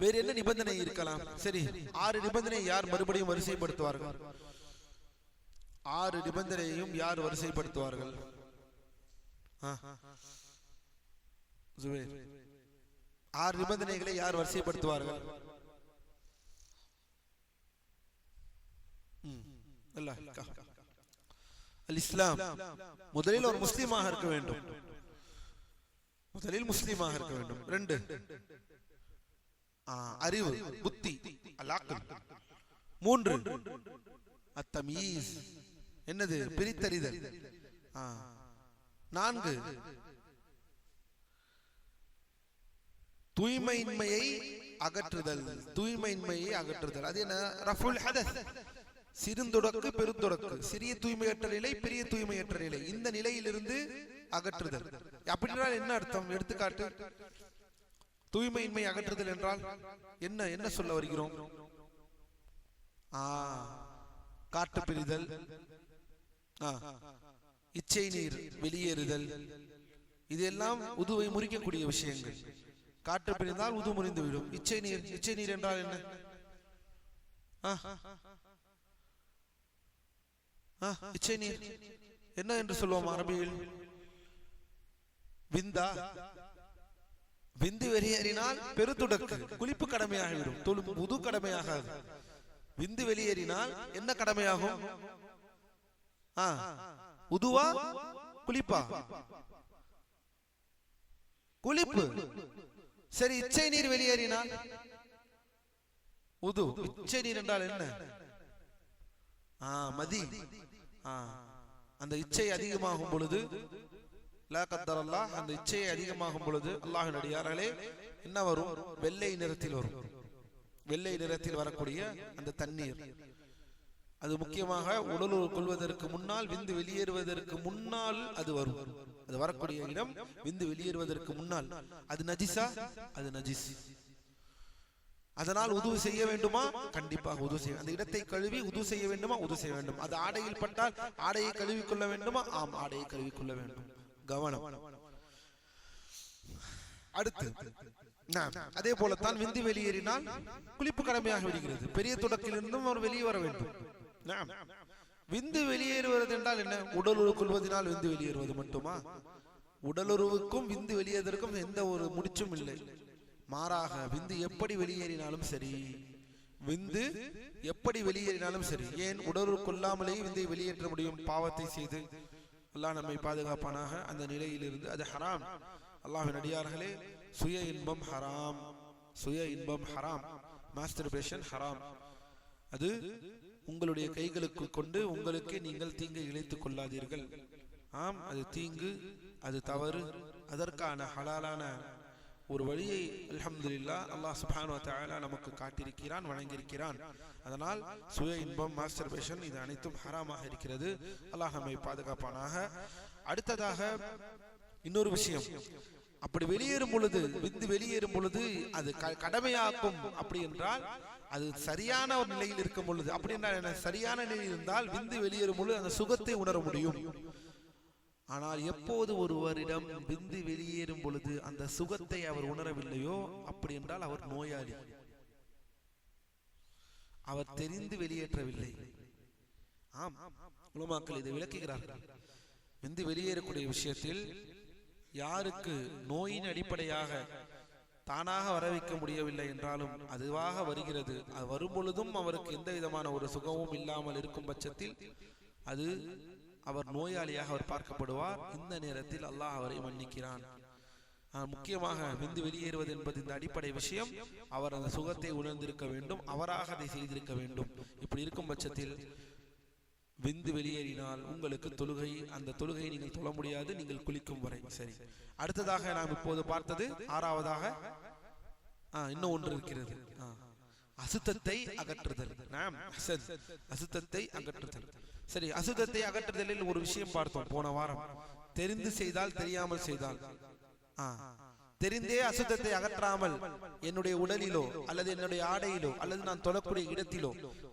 வேறு என்ன நிபந்தனை இருக்கலாம்? சரி, 6 நிபந்தனை யார் மறுபடியும் வரிசைப்படுத்துவார்கள்? 6 நிபந்தனையும் யார் வரிசைப்படுத்துவார்கள்? 6 நிபந்தனைகளை யார் வரிசைப்படுத்துவார்கள்? இஸ்லாம் முதலில் ஒரு முஸ்லிமாக இருக்க வேண்டும். முதலில் முஸ்லிமாக இருக்க வேண்டும். 2 அறிவு, புத்தி, அல்-அக்ல். 3 அத்-தமீஸ், என்னது? பிரித்தறிதல். 4 தூய்மையின்மையை அகற்றுதல். தூய்மையின்மையை அகற்றுதல் அது என்ன? ரஃபுல் ஹதஸ், சிறுந்தொடக்கு பெருந்தொடக்கு, சிறிய தூய்மையற்ற நிலை, பெரிய தூய்மையற்ற நிலை, இந்த நிலையிலிருந்து அகற்றுதல். அப்படின்னா என்ன அர்த்தம்? எடுத்துக்காட்டு, தூய்மையின்மை அகற்றுதல் என்றால் என்ன என்ன சொல்ல வருகிறோம்? காட்டு பிரிதல், இச்சை நீர் வெளியேறுதல், இதெல்லாம் உதுவை முறிக்கக்கூடிய விஷயங்கள். காற்று பிரிந்தால் உது முறிந்துவிடும். இச்சை நீர் என்றால் என்ன? இச்சை நீர் என்ன என்று சொல்லுவோம் அரபியில்? விந்தா. விந்து வெளியேறினால் பெருத்துடக்கு, குளிப்பு கடமையாகிவிடும், உது கடமையாகாது. விந்து வெளியேறினால் என்ன கடமையாகும்? உதுவா குளிப்பா? குளிப்பு. சரி, இச்சை நீர் வெளியேறினால் உது. இச்சை நீர் என்றால் என்ன? மதி. அந்த இச்சை அதிகமாகும் பொழுது, லா கத்தர் அல்லாஹ், அந்த இச்சை அதிகமாகும் பொழுது அல்லாஹ்வின் அடியார்களே என்ன வரும்? வெள்ளை நிறத்தில் வரும். வெள்ளை நிறத்தில் வரக்கூடிய அந்த தண்ணீர், அது முக்கியமாக உடலுறவு கொள்வதற்கு முன்னால், விந்து வெளியேறுவதற்கு முன்னால் அது வரும். அது வரக்கூடிய இடம் விந்து வெளியேறுவதற்கு முன்னால். அது நஜிஸா? அது நஜிஸ். அதனால் உது செய்ய வேண்டுமா? கண்டிப்பாக உது செய்ய. அந்த இடத்தை கழுவி உது செய்ய வேண்டுமா? உது செய்ய வேண்டும். அது ஆடையில் பட்டால் ஆடையை கழுவி கொள்ள வேண்டுமா? ஆம், ஆடையை கழுவி கொள்ள வேண்டும். கவனம். அடுத்து அதே போலத்தான் விந்து வெளியேறினால் குளிப்பு கடமையாக விடுகிறது. பெரிய தொடக்கிலிருந்தும் அவர் வெளியே வர வேண்டும். விந்து வெளியேறுவது என்றால் என்ன? உடலுறவு கொள்வதனால் விந்து வெளியேறுவது மட்டுமா? உடலுறவுக்கும் விந்து வெளியேறுவதற்கும் எந்த ஒரு முடிச்சும் இல்லை. மாறாக விந்து எப்படி வெளியேறினாலும் சரி, விந்து எப்படி வெளியேறினாலும் சரி. ஏன்? உடலுறவு கொள்ளாமலே விந்தை வெளியேற்ற முடியும், பாவத்தை செய்து. அல்லாஹ் நம்மை பாதுகாப்பானாக அந்த நிலையிலிருந்து. அது ஹராம். அல்லாஹ்வின் அடியார்களே, சுய இன்பம் ஹராம், சுய இன்பம் ஹராம், மாஸ்டர்பேஷன் ஹராம். அது உங்களுடைய கைகளுக்கு கொண்டு உங்களுக்கே நீங்கள் தீங்கை இழைத்துக் கொள்ளாதீர்கள். ஆம், அது தீங்கு, அது தவறு. அதற்கான ஹலாலான ஒரு வழியை அல்ஹம்துலில்லாஹ் அல்லாஹ் சுப்ஹானஹு வ தஆலா நமக்கு காட்டியிருக்கிறான், வழங்கியிருக்கிறான். அதனால் சுய இன்பம், மாஸ்டர்பேஷன், இது அனைத்தும் ஹராமாக இருக்கிறது. அல்லாஹ் நம்மை பாதுகாப்பானாக. அடுத்ததாக இன்னொரு விஷயம், அப்படி வெளியேறும் பொழுது, விந்து வெளியேறும் பொழுது அது கடமையாக்கும். அப்படி என்றால் அது சரியான ஒரு நிலையில் இருக்கும் பொழுது, அப்படி என்றால் சரியான நிலையில் இருந்தால் விந்து வெளியேறும் பொழுது அந்த சுகத்தை உணர முடியும். ஆனால் எப்போது ஒருவரிடம் விந்து வெளியேறும் பொழுது அந்த சுகத்தை அவர் உணரவில்லையோ, அப்படி என்றால் அவர் நோயாளி, அவர் தெரிந்து வெளியேற்றவில்லை. ஆம், உலமாக்கள் இதை விளக்குகிறார்கள். விந்து வெளியேறக்கூடிய விஷயத்தில் யாருக்கு நோயின் அடிப்படையாக தானாக வர வைக்க முடியவில்லை என்றாலும் அதுவாக வருகிறது, அது வரும் பொழுதும் அவருக்கு எந்த விதமான ஒரு சுகமும் இல்லாமல் இருக்கும் பட்சத்தில் அது அவர் நோயாளியாக அவர் பார்க்கப்படுவார். இந்த நேரத்தில் அல்லாஹ் அவரை மன்னிக்கிறான். முக்கியமாக விந்து வெளியேறுவது என்பது இந்த அடிப்படை விஷயம். அவர் அந்த சுகத்தை உணர்ந்திருக்க வேண்டும், அவராக அதை செய்திருக்க வேண்டும். இப்படி இருக்கும் பட்சத்தில் விந்து வெளியேறினால் உங்களுக்கு தொழுகை, அந்த தொழுகையை நீங்கள் தொழ முடியாது, நீங்கள் குளிக்கும் வரை. சரி, அடுத்ததாக நாம் இப்போது பார்த்தது ஆறாவதாக இன்னும் ஒன்று இருக்கிறது, அசுத்தத்தை அகற்றுதல். அசுத்தத்தை அகற்றுதல். சரி, அசுத்தத்தை அகற்றுதலில் ஒரு விஷயம் பார்த்தோம் போன வாரம். தெரிந்து செய்தால், தெரியாமல் செய்தால். தெரிந்தே அசுத்தத்தை அகற்றாமல் என்னுடைய உடலிலோ அல்லது என்னுடைய ஆடையிலோ அல்லது நான் தொழக்கூடிய இடத்திலோ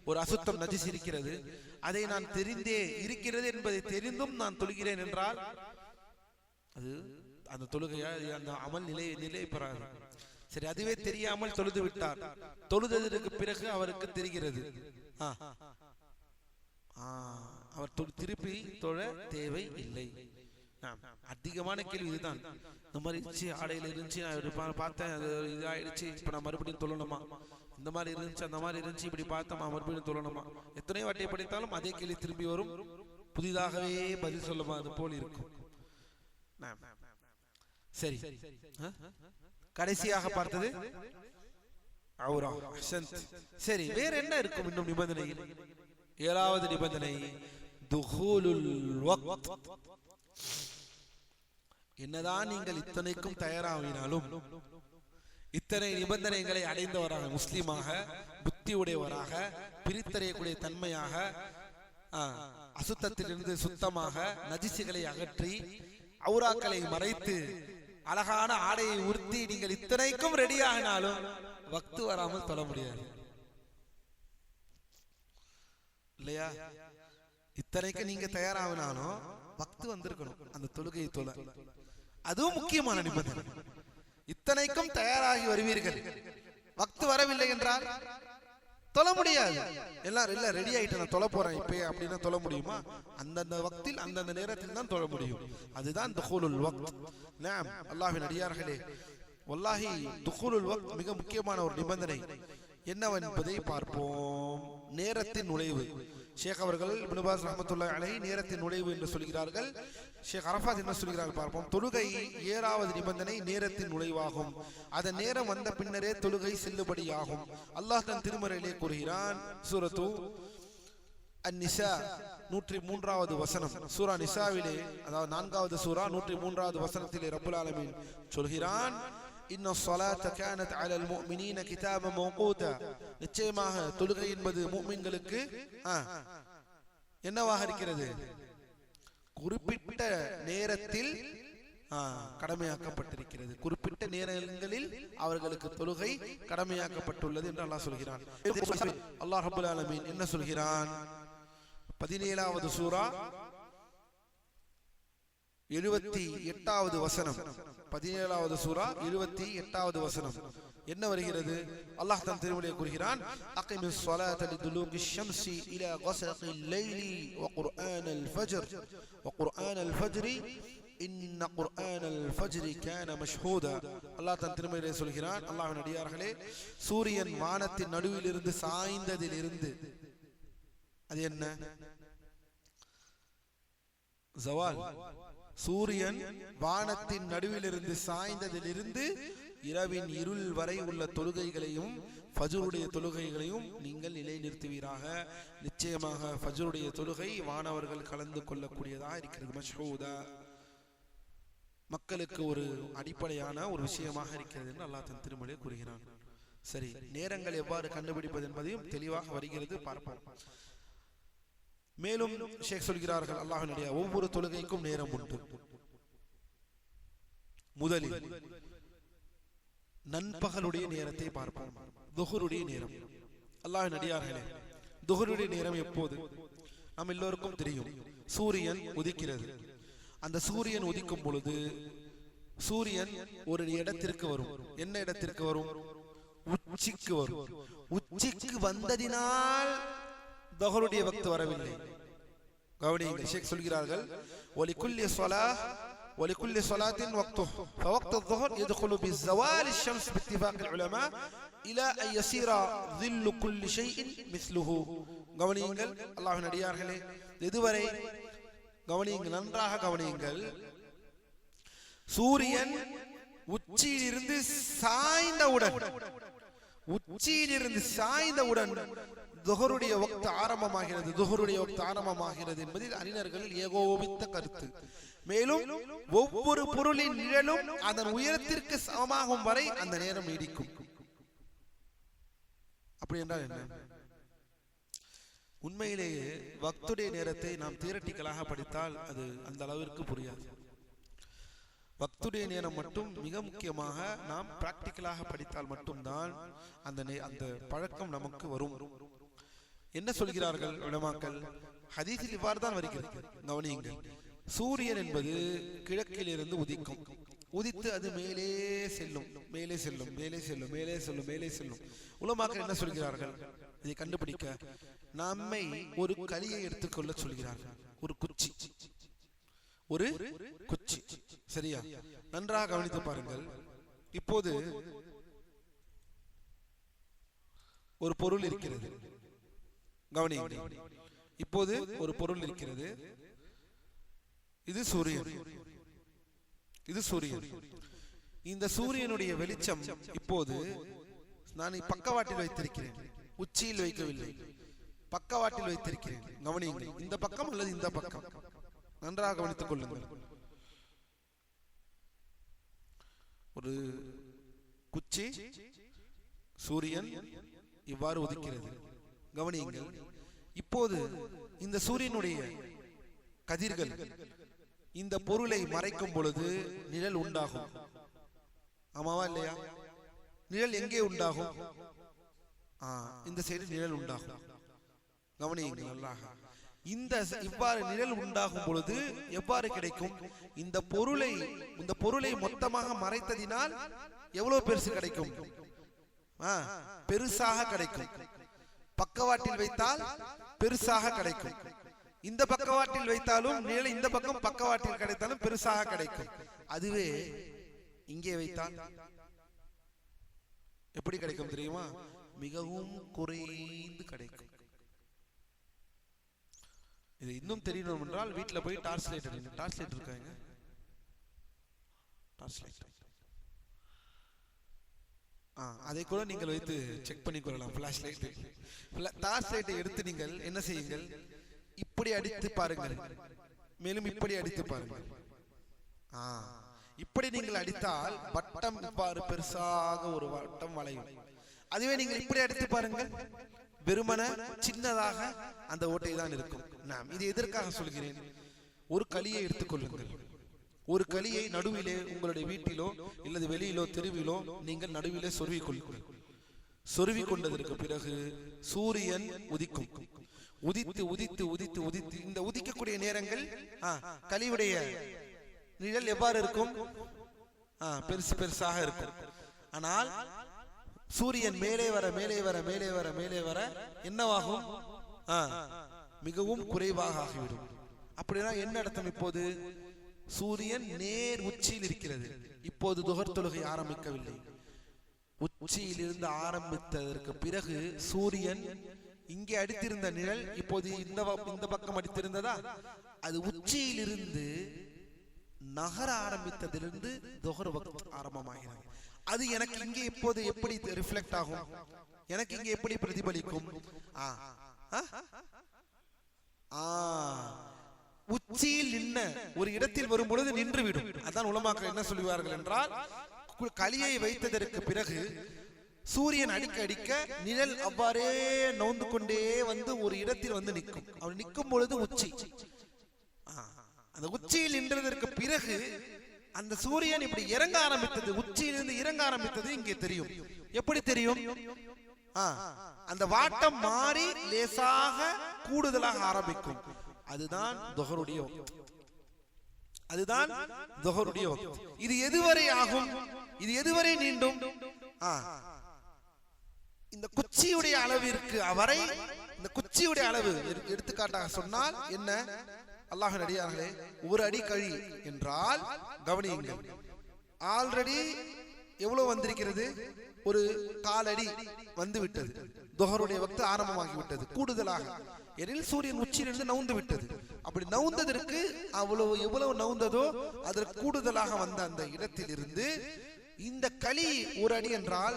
ஒரு அசுத்தம் நஜிஸ் இருக்கிறது, அதை நான் தெரிந்தே இருக்கிறது என்பதை தெரிந்தும் நான் தொழுகிறேன் என்றால் அது அந்த தொழுகையா, அந்த அமல் நிலை பெறாது. சரி, அதுவே தெரியாமல் தொழுது விட்டார், தொழுதற்கு பிறகு அவருக்கு தெரிகிறது, அவர் திருப்பி தொழ தேவை இல்லை. அதிகமான கேள்வி இதுதான். இந்த மாதிரி இருந்துச்சு, ஆடையில இருந்துச்சு, நான் பார்த்தேன், அது இதாயிடுச்சு, இப்ப நான் மறுபடியும் தொழணுமா? இந்த மாதிரி இருந்துச்சு, அந்த மாதிரி இருந்துச்சு, இப்படி பார்த்தோமா, மறுபடியும் தொழணுமா? எத்தனை வாட்டியை படித்தாலும் அதே கேள்வி திரும்பி வரும், புதிதாகவே பதில் சொல்லுமா அது போல் இருக்கும். சரி, கடைசியாக பார்த்தது அவுரா. சரி, வேற என்ன இருக்கும் இன்னும் நிபந்தனை? ஏழாவது நிபந்தனை துஹூலுல் வக்த். என்னதான் நீங்கள் இத்தனைக்கும் தயாராகினாலும், இத்தனை நிபந்தனைகளை அடைந்தவராக, முஸ்லிமாக, புத்தி உடையவராக, பிரித்தறியக்கூடிய தன்மையாக, அசுத்தத்திலிருந்து சுத்தமாக, நஜிசுகளை அகற்றி, அவுராக்களை மறைத்து, அழகான ஆடையை உடுத்தி நீங்கள் இத்தனைக்கும் ரெடி ஆகினாலும் வக்து வராமல் தொழ முடியாது இல்லையா? இத்தனைக்கு நீங்க தயாராகினாலும் வக்து வந்திருக்கணும் அந்த தொழுகையை தொழ. அதுவும் முக்கியமான நிபந்தனை. இத்தனைக்கும் தயாராகி வருவீர்கள், வக்து வரவில்லை என்றால் தொழ முடியாது. எல்லாரும் இல்ல ரெடி ஆயிட்டு நான் தொழ போறேன் இப்பயே அப்படின்னா தொழ முடியுமா? அந்தந்த வக்தில் அந்தந்த நேரத்தில் தான் தொழ முடியும். அதுதான் துஹூலுல் வக்த். நாம் அல்லாஹ்வின் அடியார்களே, வல்லாஹி துஹூலுல் வக்த் மிக முக்கியமான ஒரு நிபந்தனை. என்னவென்பதை பார்ப்போம். நேரத்தின் நுழைவு. ஷேக் அவர்கள் இப்னு பாஸ் ரஹ்மத்துல்லாஹி அலைஹி நேரத்தின் நுழைவு என்று சொல்கிறார்கள். ஷேக் அரஃபாத் என்ன சொல்கிறார்கள் பார்ப்போம். தொழுகை 7வது நிபந்தனை நேரத்தின் நுழைவாகும். அதன் நேரம் வந்த பின்னரே தொழுகை செல்லுபடியாகும். அல்லாஹ் தன் திருமறையிலே கூறுகிறான், சூரத்து அன்-நிசா 103வது வசனம், சூரா நிசாவிலே, அதாவது 4வது சூரா 103வது வசனத்திலே ரப்புல் ஆலமீன் சொல்கிறான், இன்ன ஸலாத கானத் அலல் முஃமினீன கிதாபன் மௌகூதா. நிச்சயமாக தொழுகை என்பது முஃமின்களுக்கு என்னவாக இருக்கிறது? குறிப்பிட்ட நேரத்தில் கடமையாக்கப்பட்டிருக்கிறது. குறிப்பிட்ட நேரங்களில் அவர்களுக்கு தொழுகை கடமையாக்கப்பட்டுள்ளது என்று அல்லாஹ் சொல்கிறான். அல்லாஹ் ரப்பல் ஆலமீன் என்ன சொல்கிறான்? 17வது சூரா 78வது வசனம், 17வது சூரா 78வது வசனம் என்ன வருகிறது? அல்லாஹ் தன் திருமறையிலே கூறுகிறான், அகிமிஸ் ஸலாத லிதுலூகிஷ் ஷம்ஸி இலா கஸகில் லைலி வ குர்ஆனல் ஃபஜ்ர் வ குர்ஆனல் ஃபஜ்ரி இன்ன குர்ஆனல் ஃபஜ்ரி கான மஷ்ஹூதா. அல்லாஹ் தன் திருமறையிலே சொல்கிறான், அல்லாஹ்வின் அடியார்களே, சூரியன் வானத்தின் நடுவில் இருந்து சாய்ந்ததிலிருந்து, அது என்ன? ஜவால். சூரியன் வானத்தின் நடுவில் இருந்து சாய்ந்ததிலிருந்து இரவின் இருள் வரை உள்ள தொழுகைகளையும் ஃபஜ்ருடைய தொழுகைகளையும் நீங்கள் நிலைநிறுத்துவீராக. நிச்சயமாக ஃபஜ்ருடைய தொழுகை வானவர்கள் கலந்து கொள்ளக்கூடியதாக இருக்கிறது. மஷ்ஹூதா, மக்களுக்கு ஒரு அடிப்படையான ஒரு விஷயமாக இருக்கிறது என்று அல்லாஹ் தன் திருமொழியை கூறுகிறான். சரி, நேரங்கள் எவ்வாறு கண்டுபிடிப்பது என்பதையும் தெளிவாக வருகிறது, பார்ப்போம். மேலும் ஷேக் சொல்கிறார்கள், அல்லாஹ்வுடைய ஒவ்வொரு தொழுகைக்கும் நேரம் உண்டு. முதலில் நண்பகலுடைய நேரத்தை பார்ப்போம். துஹருடைய நேரம். அல்லாஹ்வின் அடியார்களே, துஹருடைய நேரம் எப்போது? நாம் எல்லோருக்கும் தெரியும், சூரியன் உதிக்கிறது. அந்த சூரியன் உதிக்கும் பொழுது சூரியன் ஒரு இடத்திற்கு வரும். என்ன இடத்திற்கு வரும்? உச்சிக்கு வரும். உச்சிக்கு வந்ததினால் துஹருடைய வக்த் வரவில்லை. கவனியுங்கள், ஷேக் சொல்கிறார்கள், வலிகுல்லி ஸலாஹ் ولكل صلاة وقته فوقت الظهر يدخل بزوال الشمس باتفاق العلماء إلى أن يصير ظل كل شيء مثله. கவனியுங்கள் அல்லாஹ்வின் அடியார்களே, இதுவரை கவனியுங்கள், நன்றாக கவனியுங்கள். சூரியன் உச்சியிலிருந்து சாய்ந்தவுடன் துஹருடைய வக்த் ஆரம்பமாகிறது. துஹருடைய வக்த் ஆரம்பமாகிறது என்பதில் அறிஞர்கள் ஏகோபித்த கருத்து. மேலும் ஒவ்வொரு பொருளின் நிழலும் அதன் உயரத்திற்கு சமமாகும் வரை அந்த நேரம் நீடிக்கும். அப்படி என்றால் என்ன? உண்மையிலேயே வக்துடைய நேரத்தை நாம் தியரட்டிக்கலாக படித்தால் அது அந்த அளவிற்கு புரியாது. வக்துடைய நேரம் மட்டும் மிக முக்கியமாக நாம் பிராக்டிக்கலாக படித்தால் மட்டும்தான் அந்த பழக்கம் நமக்கு வரும். என்ன சொல்கிறார்கள் உலமாக்கள்? ஹதீஸில் இவ்வாறு தான் வருகிறது. கவனியுங்கள், சூரியன் என்பது கிழக்கிலிருந்து உதிக்கும். உதித்து அது மேலே செல்லும், மேலே செல்லும், மேலே செல்லும், மேலே செல்லும், மேலே செல்லும். உலமாக்கள் என்ன சொல்கிறார்கள்? இதை கண்டுபிடிக்க நம்மை ஒரு கலியை எடுத்துக்கொள்ள சொல்கிறார்கள். ஒரு குச்சி, ஒரு குச்சி. சரியா? நன்றாக கவனித்து பாருங்கள். இப்போது ஒரு பொருள் இருக்கிறது. கவனியுங்கள், இப்போது ஒரு பொருள் இருக்கிறது. இது சூரியன், இது சூரியன். இந்த சூரியனுடைய வெளிச்சம் இப்போது நான் பக்கவாட்டில் வைத்திருக்கிறேன், உச்சியில் வைக்கவில்லை, பக்கவாட்டில் வைத்திருக்கிறேன். கவனியுங்கள், இந்த பக்கம் அல்லது இந்த பக்கம். நன்றாக கவனித்துக் கொள்ளுங்கள். ஒரு குச்சி, சூரியன் இவ்வாறு உதிக்கிறது. கவனியுங்கள், இப்போது இந்த சூரியனுடைய கதிர்கள் இந்த பொருளை மறைக்கும் பொழுது நிழல் உண்டாகும். ஆமாவா இல்லையா? நிழல் எங்கே உண்டாகும்? இந்த சைடு நிழல் உண்டாகும். கவனியுங்கள் நல்லாக. இவ்வாறு நிழல் உண்டாகும் பொழுது எவ்வாறு கிடைக்கும்? இந்த பொருளை மொத்தமாக மறைத்ததினால் எவ்வளவு பெருசு கிடைக்கும்? பெருசாக கிடைக்கும். பக்கவாட்டில் வைத்தால் பெருசாக கிடைக்கும். இந்த பக்கவாட்டில் வைத்தாலும் நிழல் இந்த பக்கம் பக்கவாட்டில் கிடைத்தாலும் பெருசாக கிடைக்கும். அதுவே இங்கே வைத்தால் எப்படி கிடைக்கும் தெரியுமா? மிகவும் குறைந்து கிடைக்கும். இது இன்னும் தெரியணும் என்றால் வீட்டில் போய் டார்ச் லைட் அடிங்க. டார்ச் லைட் இருக்காங்க, டார்ச் லைட். அதை கூட நீங்கள் வைத்து செக் பண்ணி கொள்ளலாம். ஃபிளாஷ் லைட், டார்ச் லைட்டை எடுத்து நீங்கள் என்ன செய்யுங்கள்? இப்படி அடித்து பாருங்கள், மேலும் இப்படி அடித்து பாருங்கள். இப்படி நீங்கள் அடித்தால் வட்டம் இவ்வாறு பெருசாக ஒரு வட்டம் வளையும். அதுவே நீங்கள் இப்படி அடித்து பாருங்கள், வெறுமன சின்னதாக அந்த ஓட்டை தான் இருக்கும். நான் இது எதற்காக சொல்கிறேன்? ஒரு களியை எடுத்துக்கொள்ளுங்கள். ஒரு களியை நடுவிலே உங்களுடைய வீட்டிலோ இல்லது வெளியிலோ தெருவிலோ நீங்கள் நடுவிலே சொருவிக் கொள்ளுங்கள். சொருவி கொண்டதற்கு பிறகு சூரியன் உதிக்கும். உதித்து உதித்து உதித்து உதித்து இந்த உதிக்கக்கூடிய நேரங்கள் களியுடைய நிழல் எவ்வாறு இருக்கும்? பெருசு பெருசாக இருக்கும். ஆனால் சூரியன் மேலே வர மேலே வர மேலே வர மேலே வர என்னவாகும்? மிகவும் குறைவாக ஆகிவிடும். அப்படின்னா என்ன அர்த்தம்? இப்போது சூரியன் நேர் உச்சியில் இருக்கிறது. இப்போது துஹர் தொழுகை ஆரம்பிக்கவில்லை. உச்சியிலிருந்து ஆரம்பித்ததற்கு பிறகு சூரியன் இங்கே அடித்திருந்த நிழல் இப்போது இந்த பக்கம் அடித்திருந்ததா? அது உச்சியிலிருந்து நகர ஆரம்பித்ததிலிருந்து துஹர் வக்த் ஆரம்பமாகிறது. அது எனக்கு இங்கே இப்போது எப்படி ரிஃப்ளெக்ட் ஆகும், எனக்கு இங்கே எப்படி பிரதிபலிக்கும்? உச்சியில் நின்ன ஒரு இடத்தில் வரும் பொழுது நின்று விடும். அதான் உலமாக்கள் என்ன சொல்லுவார்கள் என்றால், களியை வைத்ததற்கு பிறகு சூரியன் அடிக்க அடிக்க நிழல் அவ்வாறே நோந்து கொண்டே வந்து ஒரு இடத்தில் வந்து நிற்கும். அவர் நிற்கும் பொழுது உச்சி, அந்த உச்சியில் நின்றதற்கு பிறகு அந்த சூரியன் இப்படி இறங்க ஆரம்பித்தது, உச்சியிலிருந்து இறங்க ஆரம்பித்தது இங்கே தெரியும். எப்படி தெரியும்? அந்த வாட்டம் மாறி லேசாக கூடுதலாக ஆரம்பிக்கும். அதுதான் துஹருடைய வக்த். அதுதான் துஹருடைய வக்த். இது எதுவரை ஆகும்? இது எதுவரை நீண்டும்? இந்த குச்சியுடைய அளவிற்கு அவரை, இந்த குச்சியுடைய அளவு எடுத்துக்காட்டாக சொன்னால் என்ன? அல்லாஹ்வின் அடியார்களே, ஒரு அடி கழி என்றால் கவனியுங்கள், ஆல்ரெடி எவ்வளவு வந்திருக்கிறது? ஒரு காலடி வந்து விட்டது. துஹருடைய வக்த் ஆரம்பமாகிவிட்டது கூடுதலாக. எனில் சூரியன் உச்சியிலிருந்து நவுந்து விட்டது. அப்படி நவுந்ததற்கு அவ்வளவு எவ்வளவு நவுந்ததோ அதற்கு கூடுதலாக வந்த அந்த இடத்தில் இருந்து இந்த களி ஒரு அடி என்றால்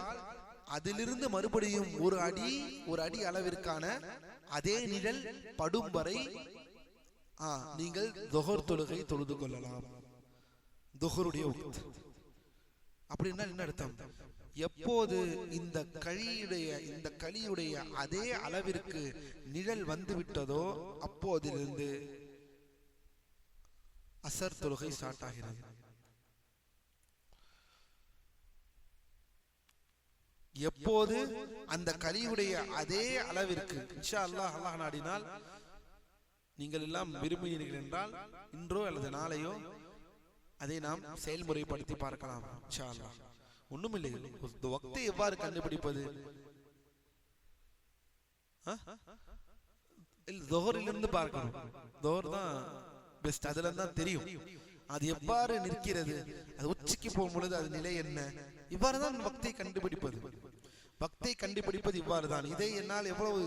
அதிலிருந்து மறுபடியும் ஒரு அடி அளவிற்கான அதே நிழல் படும் வரை நீங்கள் துஹர் தொழுகை தொழுது கொள்ளலாம். துஹருடைய வக்த் அப்படின்னா என்ன அர்த்தம்? எப்போது இந்த களியுடைய அதே அளவிற்கு நிழல் வந்து விட்டதோ அப்போதிலிருந்து அசர் தொழுகை ஸ்டார்ட் ஆகிறது. எப்போது அந்த களியுடைய அதே அளவிற்கு, இன்ஷா அல்லாஹ், அல்லாஹ் நாடினால் நீங்கள் எல்லாம் விரும்பினீர்கள் என்றால் இன்றோ அல்லது நாளையோ அதை நாம் செயல்முறைப்படுத்தி பார்க்கலாம் இன்ஷா அல்லாஹ். ஒண்ணுமில்லை, வக்தை எவ்வாறு கண்டுபிடிப்பது? துஹரிலிருந்து பார்க்கணும். துஹர் தான் பெஸ்ட், அதுல தான் தெரியும் அது எவ்வாறு நிற்கிறது, அது உச்சிக்கு போகும் பொழுது அது நிலை என்ன. இவ்வாறுதான் வக்தை கண்டுபிடிப்பது. வக்தை கண்டுபிடிப்பது இவ்வாறு தான். இதை என்னால் எவ்வளவு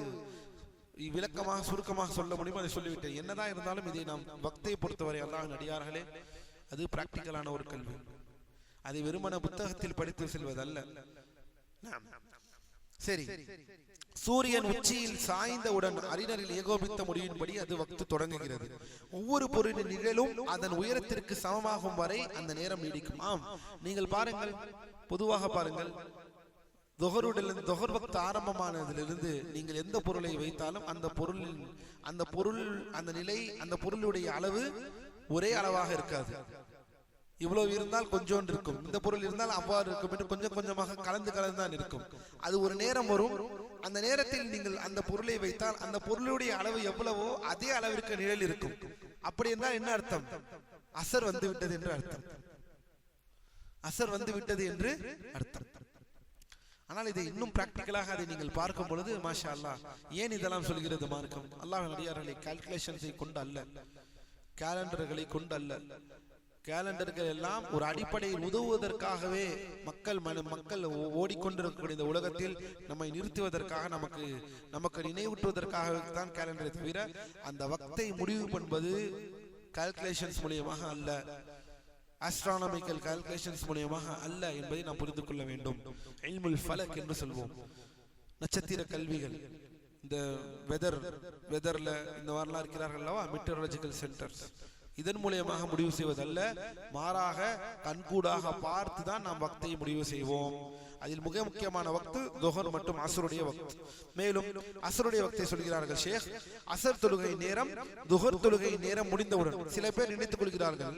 விளக்கமாக சுருக்கமாக சொல்ல முடியுமோ அதை சொல்லிவிட்டேன். என்னதான் இருந்தாலும் இதை நாம் வக்தை பொறுத்தவரை அல்லாஹ்வின் அடியார்களே, அது பிராக்டிக்கலான ஒரு கல்வி. அதை வெறுமன புத்தகத்தில் படித்து செல்வதல்ல. சரி, சூரியன் உச்சியில் சாய்ந்தவுடன் அறிஞரில் ஏகோபித்த முடிவின்படி அது வக்து தொடங்குகிறது. ஒவ்வொரு பொருளின் நிழலும் அதன் உயரத்திற்கு சமமாகும் வரை அந்த நேரம் நீடிக்கும். நீங்கள் பாருங்கள், பொதுவாக பாருங்கள், துஹர் வக்த் ஆரம்பமானதிலிருந்து நீங்கள் எந்த பொருளை வைத்தாலும் அந்த நிலை, அந்த பொருளுடைய அளவு ஒரே அளவாக இருக்காது. இவ்வளவு இருந்தால் கொஞ்சோன்று இருக்கும், இந்த பொருள் இருந்தால் அவ்வாறு இருக்கும் என்று கொஞ்சம் கொஞ்சமாக கலந்து தான் இருக்கும். அது ஒரு நேரம் வரும், அந்த நேரத்தில் நீங்கள் அந்த பொருளை வைத்தால் அந்த பொருளுடைய அளவு எவ்வளவோ அதே அளவிற்கு நிழல் இருக்கும். அப்படி என்றால் என்ன அர்த்தம்? அசர் வந்து விட்டது என்று அர்த்தம். அசர் வந்து விட்டது என்று அர்த்தம். ஆனால் இதை இன்னும் பிராக்டிக்கலாக அதை நீங்கள் பார்க்கும் பொழுது மாஷா அல்லாஹ், ஏன் இதெல்லாம் சொல்கிறது மார்க்கம்? அல்லாஹ்வின் அடியார்களை கால்குலேஷன்ஸை கொண்டு அல்ல, கேலண்டர்களை கொண்டு அல்ல. கேலண்டர்கள் எல்லாம் ஒரு அடிப்படையில் உதவுவதற்காகவே மக்கள் ஓடிக்கொண்டிருக்கக்கூடிய இந்த உலகத்தில் நம்மை நிறுத்துவதற்காக, நமக்கு நினைவூட்டுவதற்காக தான் கேலண்டரை தவிர அந்த வக்தை முடிவு பண்ணுவது கால்குலேஷன்ஸ் மூலியமாக அல்ல, ஆஸ்ட்ரானமிக்கல் கால்குலேஷன்ஸ் மூலியமாக அல்ல என்பதை நாம் புரிந்து கொள்ள வேண்டும். இல்முல் ஃபலக் என்று சொல்வோம், நட்சத்திர கல்விகள். இந்த வெதர்ல இந்த மாதிரிலாம் இருக்கிறார்கள் அல்லவா, மெட்டீரியாலஜிக்கல் சென்டர்ஸ், இதன் மூலியமாக முடிவு செய்வதல்ல, மாறாக கண்கூடாக பார்த்து தான் நாம் வக்தை முடிவு செய்வோம். அதில் மிக முக்கியமான வக்து துஹர் மற்றும் அஸ்ருடைய வக்த். மேலும் அஸ்ருடைய வக்தை சொல்கிறார்கள் ஷேக், அஸ்ர் தொழுகை நேரம் துஹர் தொழுகை நேரம் முடிந்தவுடன் சில பேர் நினைத்துக் கொள்கிறார்கள்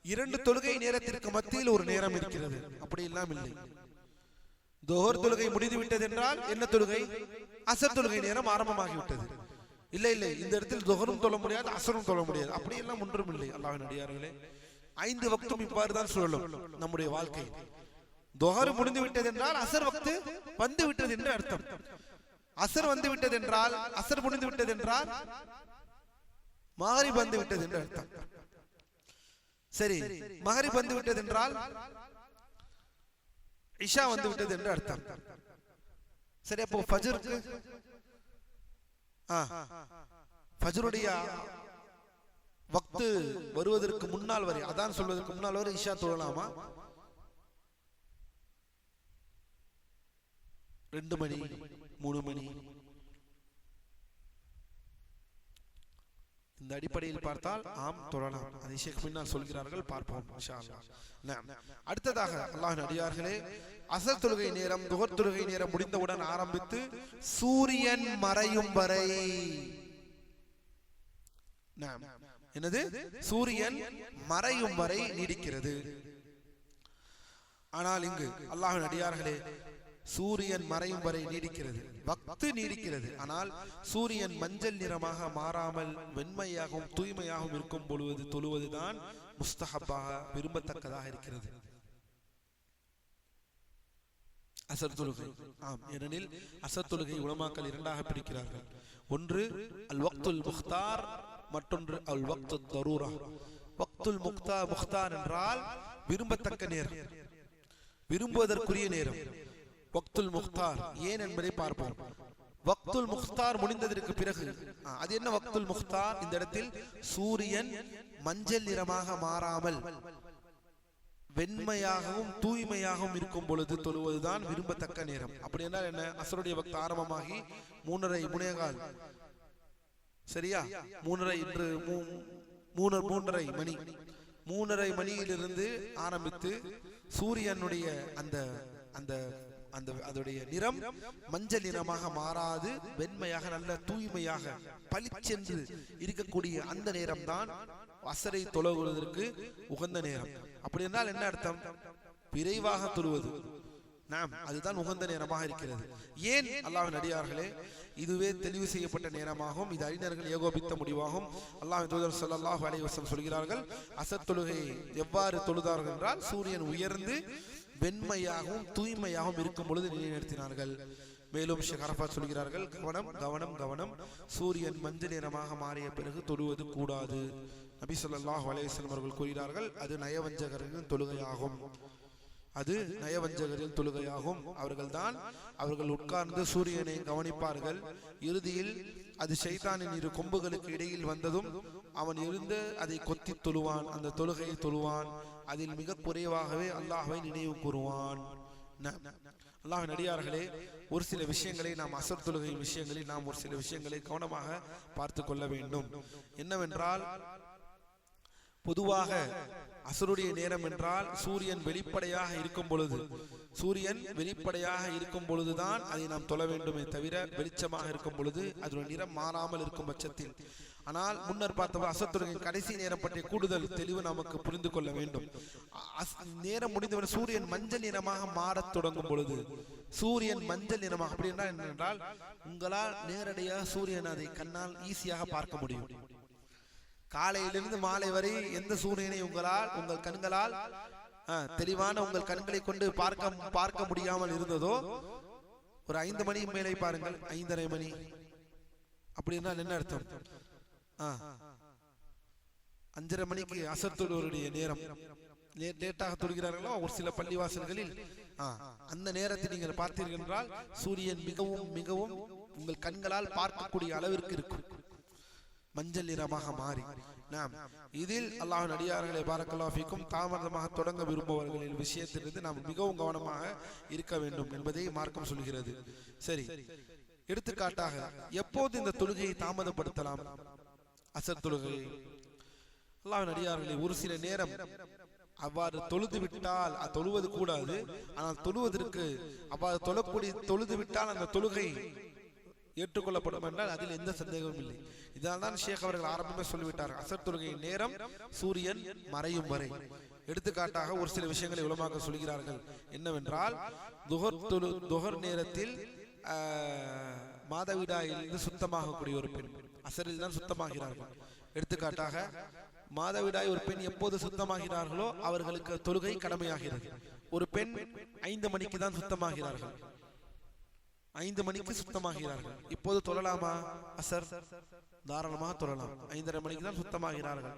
இரண்டு தொழுகை நேரத்திற்கு மத்தியில் ஒரு நேரம் இருக்கிறது. அப்படி எல்லாம் இல்லை. துஹர் தொழுகை முடிந்து விட்டது என்றால் என்ன தொழுகை? அஸ்ர் தொழுகை நேரம் ஆரம்பமாகிவிட்டது. இல்லை இல்லை, இந்த இடத்தில் துஹரும் தொழ முடியாது, அஸ்ரும் தொழ முடியாது, அப்படி எல்லாம் ஒன்றும் இல்லை. அல்லாஹ்வின் அடியார்களே, 5 வக்தும் இவ்வாறு தான் சொல்லணும் நம்முடைய வாழ்க்கை. துஹர் முடிந்து விட்டது என்றால் அஸ்ர் வக்து வந்து விட்டது என்று அர்த்தம். அஸ்ர் வந்து விட்டது என்றால், அஸ்ர் முடிந்து விட்டது என்றால் மக்ரிப் வந்து விட்டது என்று அர்த்தம். சரி, மக்ரிப் வந்து விட்டது என்றால் இஷா வந்து விட்டது என்று அர்த்தம். சரி, அப்போ ஃபஜ்ருக்கு ஃபஜ்ருடைய வக்து வருவதற்கு முன்னால் வரை, அதான் சொல்வதற்கு முன்னால் வரை இஷா தொழலாமா? 2 மணி 3 மணி இந்த அடிப்படையில் பார்த்தால் ஆம் தொழலாம். அதை ஷேக் பின்னால் சொல்கிறார்கள், பார்ப்போம் இன்ஷா அல்லாஹ். அடுத்ததாக அல்லாஹ்வின் அடியார்களே, அஸர் தொழுகை நேரம் துஹர் தொழுகை நேரம் முடிந்தவுடன் ஆரம்பித்து சூரியன் மறையும் வரை, என்னது சூரியன் மறையும் வரை நீடிக்கிறது. ஆனால் இங்கு அல்லாஹ்வின் அடியார்களே, சூரியன் மறையும் வரை நீடிக்கிறது, வக்து நீடிக்கிறது. ஆனால் சூரியன் மஞ்சள் நிறமாக மாறாமல் வெண்மையாகவும் தூய்மையாகவும் இருக்கும் பொழுது தொழுவதுதான் முஸ்தஹப்பாக விரும்பத்தக்கதாக இருக்கிறது. அஸர் தொழுகை, ஆம், ஏனெனில் அஸர் தொழுகை உலமாக்கள் இரண்டாக பிரிக்கிறார்கள். ஒன்று அல் வக்துல் முக்தார், மற்றொன்று அல் வக்து தரூரா. வக்துல் முக்தார் என்றால் விரும்பத்தக்க நேரம், விரும்புவதற்குரிய நேரம். வக்துல் முக்தார் ஏன் என்பதை பார்ப்போம். வக்துல் முக்தார் முடிந்ததற்கு பிறகு, அது என்ன வக்துல் முக்தார்? இந்த இடத்தில் சூரியன் மஞ்சள் நிறமாக மாறாமல் வெண்மையாகவும் தூய்மையாகவும் இருக்கும் பொழுது தொழுவதுதான் விரும்பத்தக்க நேரம். அப்படி என்றால் என்ன? அஸருடைய வக்து ஆரம்பமாகி 3:30 சரியா, 3:30 மணி, 3:30 மணியிலிருந்து ஆரம்பித்து சூரியனுடைய அதோடைய நிறம் மஞ்சள் நிறமாக மாறாது வெண்மையாக நல்ல தூய்மையாக பளிச்சென்று இருக்கக்கூடிய அந்த நேரம் தான் அஸரை தொழுவதற்கு உகந்த நேரம். அப்படி என்றால் என்ன அர்த்தம்? விரைவாக தொழுவது, அதுதான் உகந்த நேரமாக இருக்கிறது. ஏன் அல்லாஹ்வின் அடியார்களே, இதுவே தெளிவு செய்யப்பட்ட நேரமாகும். இது அறிஞர்கள் ஏகோபித்த முடிவாகும். அல்லாஹ்வின் தூதர் ஸல்லல்லாஹு அலைஹி வஸல்லம் சொல்கிறார்கள், அஸர் தொழுகையை எவ்வாறு தொழுதார்கள் என்றால் சூரியன் உயர்ந்து வெண்மையாகவும் தூய்மையாகவும் இருக்கும் பொழுது நிலைநிறுத்தினார்கள். மேலும் ஷேக் அரஃபாத் சொல்கிறார்கள், கவனம் கவனம் கவனம், சூரியன் மஞ்சள் நிறமாக மாறிய பிறகு தொழுவது கூடாது. நபி ஸல்லல்லாஹு அலைஹி வஸல்லம் அவர்கள் கூறினார்கள், அது நயவஞ்சகரின் தொழுகையாகும், அது நயவஞ்சகரின் தொழுகையாகும். அவர்கள் உட்கார்ந்து சூரியனை கவனிப்பார்கள். இறுதியில் அது ஷைத்தானின் 2 கொம்புகளுக்கு இடையில் வந்ததும் அவன் எழுந்து அதை கொத்தி தொழுவான், அந்த தொழுகையை தொழுவான். அதில் மிக குறைவாகவே அல்லாஹ்வை நினைவு கூறுவான். அல்லாஹ்வின் அடியார்களே, ஒரு சில விஷயங்களை நாம் அஸர் தொழுகை விஷயங்களில் நாம் ஒரு சில விஷயங்களை கவனமாக பார்த்து கொள்ள வேண்டும். என்னவென்றால், பொதுவாக அஸருடைய நேரம் என்றால் சூரியன் வெளிப்படையாக இருக்கும் பொழுதுதான் அதை நாம் தொழ வேண்டுமே தவிர வெளிச்சமாக இருக்கும் பொழுது அதனுடைய நிறம் மாறாமல் இருக்கும் பட்சத்தில். ஆனால் முன்னர் பார்த்த அஸர் தொழுகையின் கடைசி நேரம் பற்றிய கூடுதல் தெளிவு நமக்கு புரிந்து கொள்ள வேண்டும். நேரம் முடிந்தவரை சூரியன் மஞ்சள் நிறமாக மாறத் தொடங்கும் பொழுது, சூரியன் மஞ்சள் நிறமாக, அப்படி என்னென்றால் உங்களால் நேரடியாக சூரியன் அதை கண்ணால் ஈஸியாக பார்க்க முடியும். காலையிலிருந்து மாலை வரை எந்த சூரியனை உங்கள் கண்களால் தெளிவான உங்கள் கண்களை கொண்டு பார்க்க முடியாமல் இருந்ததோ, ஒரு 5 மணி மேலே பாருங்கள், 5:30 மணி, அப்படின்னா என்ன அர்த்தம்? 5:30 மணிக்கு அஸர் தொழுகையுடைய நேரம் லேட்டாக தொழுகிறார்களோ ஒரு சில பள்ளிவாசல்களில், அந்த நேரத்தை நீங்கள் பார்த்தீர்கள் என்றால் சூரியன் மிகவும் மிகவும் உங்கள் கண்களால் பார்க்கக்கூடிய அளவிற்கு இருக்கும், மஞ்சள் நிறமாக மாறி. இதில் அல்லாஹ்வின் அடியார்களை பாரக்கல்லாஹு ஃபீக்கும் தாமதமாக தொடங்க விரும்புபவர்களின் விஷயத்திலிருந்து நாம் மிகவும் கவனமாக இருக்க வேண்டும் என்பதை மார்க்கம் சொல்கிறது. சரி, எடுத்துக்காட்டாக எப்போது இந்த தொழுகையை தாமதப்படுத்தலாம்? அஸர் தொழுகை. அல்லாஹ்வின் அடியார்களை, ஒரு சில நேரம் அவ்வாறு தொழுது விட்டால் தொழுவது கூடாது. ஆனால் தொழுவதற்கு அவ்வாறு தொழுது விட்டால் அந்த தொழுகை ஏற்றுக்கொள்ளப்படும் என்றால் அதில் எந்த சந்தேகமும் இல்லை. இதனால் தான் ஷேக் அவர்கள் ஆரம்பமே சொல்லிவிட்டார், அஸர் தொழுகையின் நேரம் சூரியன் மறையும் வரை. எடுத்துக்காட்டாக ஒரு சில விஷயங்களை உலமாக்கள் சொல்கிறார்கள். என்னவென்றால், துஹர் நேரத்தில் மாதவிடாயிலிருந்து சுத்தமாகக்கூடிய ஒரு பெண் அஸரில் தான் சுத்தமாகிறார்கள். எடுத்துக்காட்டாக, மாதவிடாய் ஒரு பெண் எப்போது சுத்தமாகிறார்களோ அவர்களுக்கு தொழுகை கடமையாகிறது. ஒரு பெண் 5 மணிக்கு தான் சுத்தமாகிறார்கள், 5 மணிக்கு சுத்தமாகிறார்கள். இப்போது தொழலாமா அஸர்? தாராளமாக தொழலாம். 5:30 மணிக்கு தான் சுத்தமாகிறார்கள்.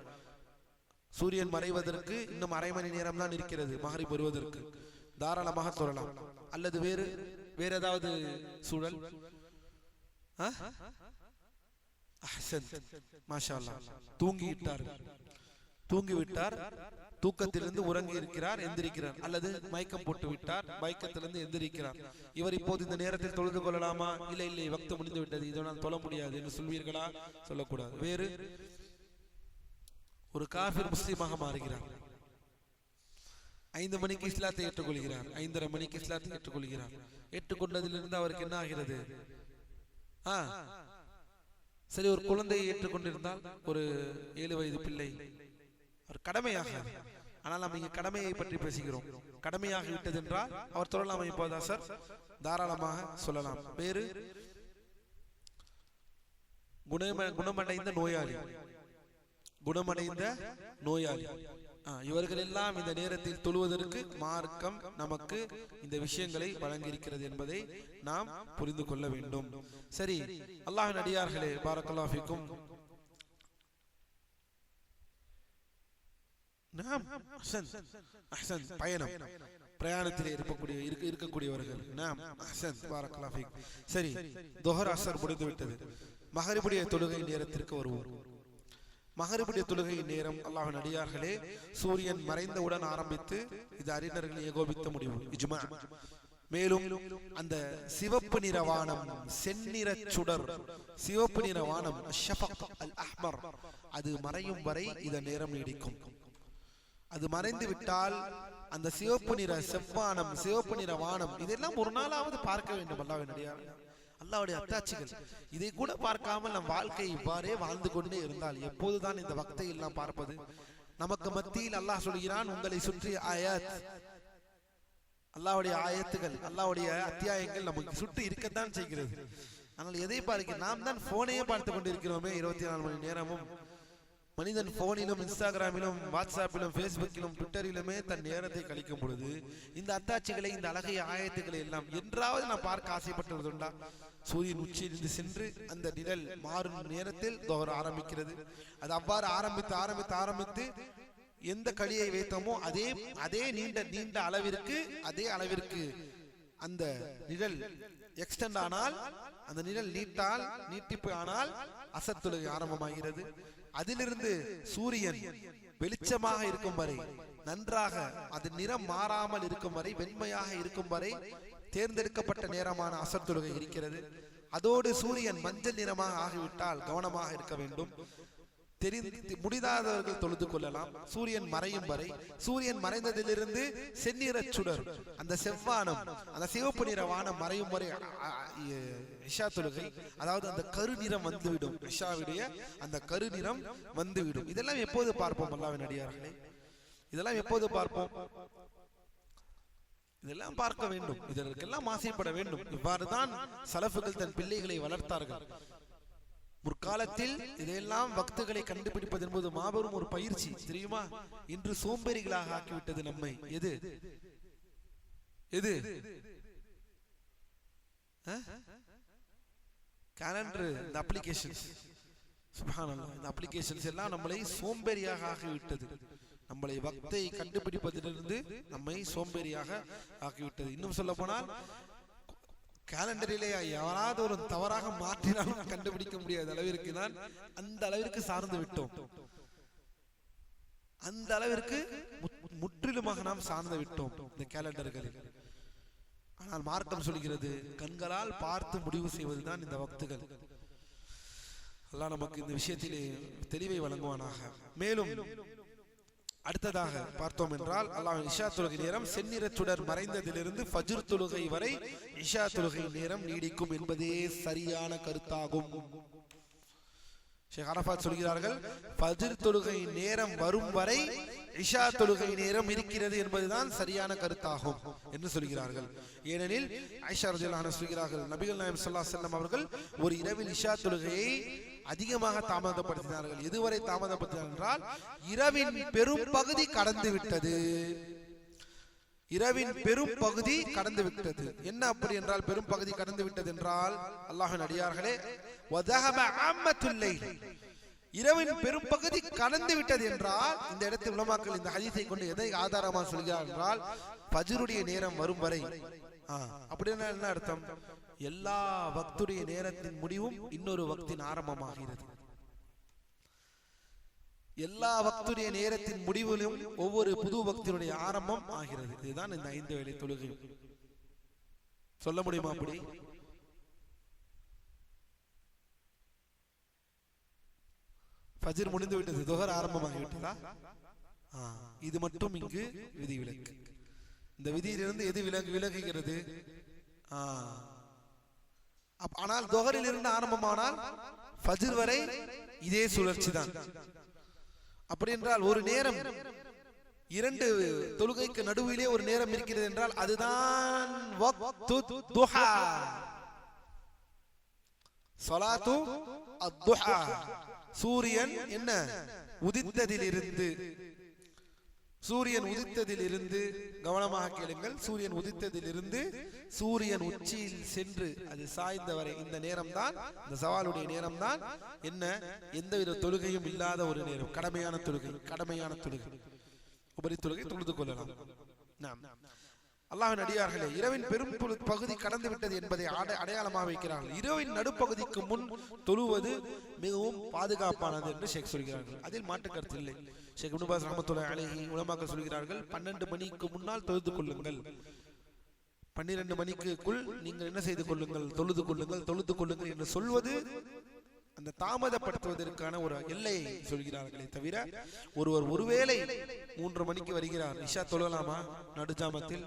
சூரியன் மறைவதற்கு இன்னும் அரை மணி நேரம் தான் இருக்கிறது மகரிப் வருவதற்கு. தாராளமாக தொழலாம். அல்லது வேறு ஏதாவது சூழல்? மாஷா அல்லாஹ், தூங்கிவிட்டார். தூக்கத்திலிருந்து உறங்கி இருக்கிறார், எந்திரிக்கிறார், அல்லது மயக்கம் போட்டு விட்டார், மயக்கத்திலிருந்து எந்திரிக்கிறார். இவர் இப்போது இந்த நேரத்தில் தொழுது கொள்ளலாமா? இல்லை இல்லை, வக்து முடிந்து விட்டது, இதனால் தொழ முடியாது என்று சொல்வீர்களா? சொல்லக்கூடாது. வேறு ஒரு காஃபிர் முஸ்லீமாக மாறுகிறார், 5 மணிக்கு இஸ்லாத்தை ஏற்றுக்கொள்கிறார், 5:30 மணிக்கு இஸ்லாத்தை ஏற்றுக்கொள்கிறார். ஏற்றுக்கொண்டதிலிருந்து அவருக்கு என்ன ஆகிறது? சரி, ஒரு குழந்தையை ஏற்றுக்கொண்டிருந்தால், ஒரு 7 வயது பிள்ளை, அவர் கடமையாக, ஆனால் நாம் இங்கே கடமையை பற்றி பேசுகிறோம். கடமையாக விட்டது என்றால் அவர் தொழலாம் இப்போதா சார்? தாராளமாக சொல்லலாம். வேறு குணமடைந்த நோயாளி, குணமடைந்த நோயாளி, இவர்கள் எல்லாம் இந்த நேரத்தில் தொழுவதற்கு மார்க்கம் நமக்கு இந்த விஷயங்களை வழங்கியிருக்கிறது என்பதை நாம் புரிந்து கொள்ள வேண்டும். சரி, அல்லாஹ்வின் அடியார்களே, பாரக்கல்லாஹு ஃபீக்கும். பயணம், பிரயாணத்தில் இருக்கக்கூடியவர்கள். சரி, துஹர் அஸ்ர் முடிந்து விட்டது. மகரிபுடைய தொழுகை நேரத்திற்கு வருவோம். மகரிபுடைய தொழுகை நேரம், அல்லாஹ்வின் அடியார்களே, சூரியன் மறைந்தவுடன் ஆரம்பித்து, இது அறிஞர்கள் ஏகோபித்த முடிவு, இஜ்மா. மேலும் அந்த சிவப்பு நிற வானம், செந்நிற சுடர், சிவப்பு நிற வானம், ஷஃபக் அல் அஹ்மர், அது மறையும் வரை இந்த நேரம் நீடிக்கும். அது மறைந்து விட்டால் அந்த சிவப்பு நிற செவ்வானம், சிவப்பு நிற வானம், இதெல்லாம் ஒரு நாளாவது பார்க்க வேண்டும். அல்லாஹ்வின் அடியார்களே, அல்லாஹ்வுடைய அத்தாட்சிகள், இதை கூட பார்க்காமல் நம் வாழ்க்கை இவ்வாறே வாழ்ந்து கொண்டே இருந்தால் எப்போதுதான் இந்த வக்தை எல்லாம் பார்ப்பது? நமக்கு மத்தியில் அல்லாஹ் சொல்கிறான், உங்களை சுற்றி ஆயத், அல்லாஹ்வுடைய ஆயத்துகள், அல்லாஹ்வுடைய அத்தியாயங்கள் நமக்கு சுற்றி இருக்கத்தான் செய்கிறது. ஆனால் எதை பார்க்க, நாம் தான் போனையே பார்த்து கொண்டிருக்கிறோமே 24 மணி நேரமும். மனிதன் போனிலும், இன்ஸ்டாகிராமிலும், வாட்ஸ்அப்பிலும், பேஸ்புக்கிலும், ட்விட்டரிலுமே தன் நேரத்தை கழிக்கும் பொழுது இந்த அத்தாட்சிகளை, இந்த அழகிய ஆயத்துக்களை எல்லாம் என்றாவது நாம் பார்க்க ஆசைப்பட்டுள்ளதுண்டா? சூரியன் உச்சியிலிருந்து சென்று அந்த நிழல் மாறும் நேரத்தில் துஹர் ஆரம்பிக்கிறது. அது அவ்வாறு ஆரம்பித்து எந்த கடியை வைத்தோமோ அதே நீண்ட அளவிற்கு, அதே அளவிற்கு அந்த நிழல் எக்ஸ்டெண்ட் ஆனால், அந்த நிழல் நீட்டிப்பு ஆனால் அசர் தொழுகை ஆரம்பமாகிறது. அதிலிருந்து சூரியன் வெளிச்சமாக இருக்கும் வரை, நன்றாக அது நிறம் மாறாமல் இருக்கும் வரை, வெண்மையாக இருக்கும் வரை தேர்ந்தெடுக்கப்பட்ட நேரமான அசர் தொழுகை இருக்கிறது. அதோடு சூரியன் மஞ்சள் நிறமாக ஆகிவிட்டால் கவனமாக இருக்க வேண்டும். முடியாதவர்கள் தொழுது கொள்ளலாம். சூரியன் மறையும் வரை, சூரியன் மறைந்ததிலிருந்து செந்நிற சுடர், அந்த செவ்வானம், அந்த சிவப்பு நிற வானம் மறையும் வரை இஷா தொழுகை, அதாவது அந்த கருநிறம் வந்துவிடும், இஷாவுடைய அந்த கருநிறம் வந்துவிடும். இதெல்லாம் எப்போது பார்ப்போம் அல்லாஹ்வின் அடியார்களே? இதெல்லாம் எப்போது பார்ப்போம்? இதெல்லாம் பார்க்க வேண்டும், இதற்கெல்லாம் ஆசைப்பட வேண்டும். இவ்வாறுதான் சலஃபுகள் தன் பிள்ளைகளை வளர்த்தார்கள். முற்காலத்தில் இதையெல்லாம் வக்துகளை கண்டுபிடிப்பது என்பது மாபெரும் ஒரு பயிற்சி, தெரியுமா? இன்று சோம்பேறிகளாக ஆக்கிவிட்டது நம்மை. எது கேலண்டர், இந்த அப்ளிகேஷன்ஸ், சுப்ஹானல்லாஹ், இந்த அப்ளிகேஷன்ஸ் எல்லாம் நம்மளை சோம்பேறியாக ஆகிவிட்டது. நம்மளை வக்தை கண்டுபிடிப்பதிலிருந்து நம்மை சோம்பேறியாக ஆக்கிவிட்டது. இன்னும் சொல்ல போனால், கேலண்டரிலே யாராவது ஒரு தவறாக மாற்றினாலும் கண்டுபிடிக்க முடியாத அளவிற்கு தான், அந்த அளவிற்கு சார்ந்து விட்டோம். அந்த அளவிற்கு முற்றிலுமாக நாம் சார்ந்து விட்டோம் இந்த கேலண்டர்களில். ஆனால் மார்க்கம் சொல்கிறது, கண்களால் பார்த்து முடிவு செய்வதுதான் இந்த வக்துகள். அல்லாஹ் நமக்கு இந்த விஷயத்திலே தெளிவை வழங்குவானாக. மேலும் அடுத்ததாக பார்த்தோம் என்றால், அல்லாஹ்வின் இஷா தொழுகை நேரம் செந்நிற சுடர் மறைந்ததிலிருந்து ஃபஜ்ர் தொழுகை வரை இஷா தொழுகை நேரம் நீடிக்கும் என்பதே சரியான கருத்தாகும். ஷேக் அரஃபாத் சொல்கிறார்கள், ஃபஜ்ர் தொழுகை நேரம் வரும் வரை இஷா தொழுகை நேரம் இருக்கிறது என்பதுதான் சரியான கருத்தாகும் என்று சொல்கிறார்கள். ஏனெனில் ஆயிஷா ரலியல்லாஹு அன்ஹா சொல்கிறார்கள், நபிகள் நாயகம் ஸல்லல்லாஹு அலைஹி வஸல்லம் அவர்கள் ஒரு இரவில் இஷா தொழுகையை அதிகமாக தாமதப்படுத்தினார்கள். எதுவரை தாமதப்படுத்தினார் என்றால், இரவின் பெரும் பகுதி கடந்து விட்டது. இரவின் பெரும் பகுதி கடந்து விட்டது. என்ன அப்படி என்றால் பெரும் பகுதி கடந்து விட்டது என்றால், அல்லாஹ்வின் அடியார்களே, வதஹப ஆம்மத்துல் லைல், இரவின் பெரும் பகுதி கடந்து விட்டது என்றால், இந்த இடத்தில் உலமாக்கள் இந்த ஹதீஸை கொண்டு எதை ஆதாரமாக சொல்கிறார் என்றால், ஃபஜ்ருடைய நேரம் வரும் வரை. அப்படின்னா என்ன அர்த்தம்? எல்லா வக்துடைய நேரத்தின் முடிவும் இன்னொரு வக்தின் ஆரம்பமாகிறது. எல்லா வக்துடைய நேரத்தின் முடிவிலும் ஒவ்வொரு புது வக்தினுடைய ஆரம்பம் ஆகிறது. இதுதான் இந்த 5 வேளை தொழுகை. சொல்ல முடியுமா அப்படி? ஃபஜ்ர் முடிந்து விட்டது, துஹர் ஆரம்பமாகி விட்டதா? இது மட்டும் இங்கு விதி விலக்கு. இந்த விதியிலிருந்து எது விலகுகிறது? ஆனால் துஹரில் இருந்து ஆரம்பமானால் ஃபஜ்ர் வரை இதே சுழற்சி தான். அப்படி என்றால் ஒரு நேரம், 2 தொழுகைக்கு நடுவிலே ஒரு நேரம் இருக்கிறது என்றால் அதுதான் வக்து துஹா, ஸலாத்து அத்-துஹா. சூரியன் என்ன உதித்ததிலிருந்து, சூரியன் உதித்ததிலிருந்து, கவனமாக கேளுங்கள், சூரியன் உதித்ததிலிருந்து சூரியன் உச்சியில் சென்று அது சாய்ந்த வரை இந்த நேரம் தான், இந்த சவாலுடைய நேரம் தான் என்ன, எந்தவித தொழுகையும் இல்லாத ஒரு நேரம், கடமையான தொழுகை. உபரி தொழுகை தொழுது கொள்ளலாம். அல்லாஹ்வின் அடியார்களே, இரவின் பெரும் பகுதி கடந்து விட்டது என்பதை அடையாளமாக வைக்கிறார்கள். இரவின் நடுப்பகுதிக்கு முன் தொழுவது மிகவும் பாதுகாப்பானது என்று ஷேக் சொல்கிறார்கள். அதில் மாற்று கருத்து இல்லை. ஷேக் இப்னு பாஸ் ரஹ்மத்துல்லாஹி அலைஹி உலமாக்கள் சொல்கிறார்கள், 12 மணிக்கு முன்னால் தொழுது கொள்ளுங்கள், 12 மணிக்குள் நீங்கள் என்ன செய்து கொள்ளுங்கள், தொழுது கொள்ளுங்கள் என்று சொல்வது அந்த தாமதப்படுத்துவதற்கான ஒரு எல்லையை சொல்கிறார்களே தவிர, ஒருவேளை 3 மணிக்கு வருகிறார், இஷா தொழலாமா? நடுஜாமத்தில்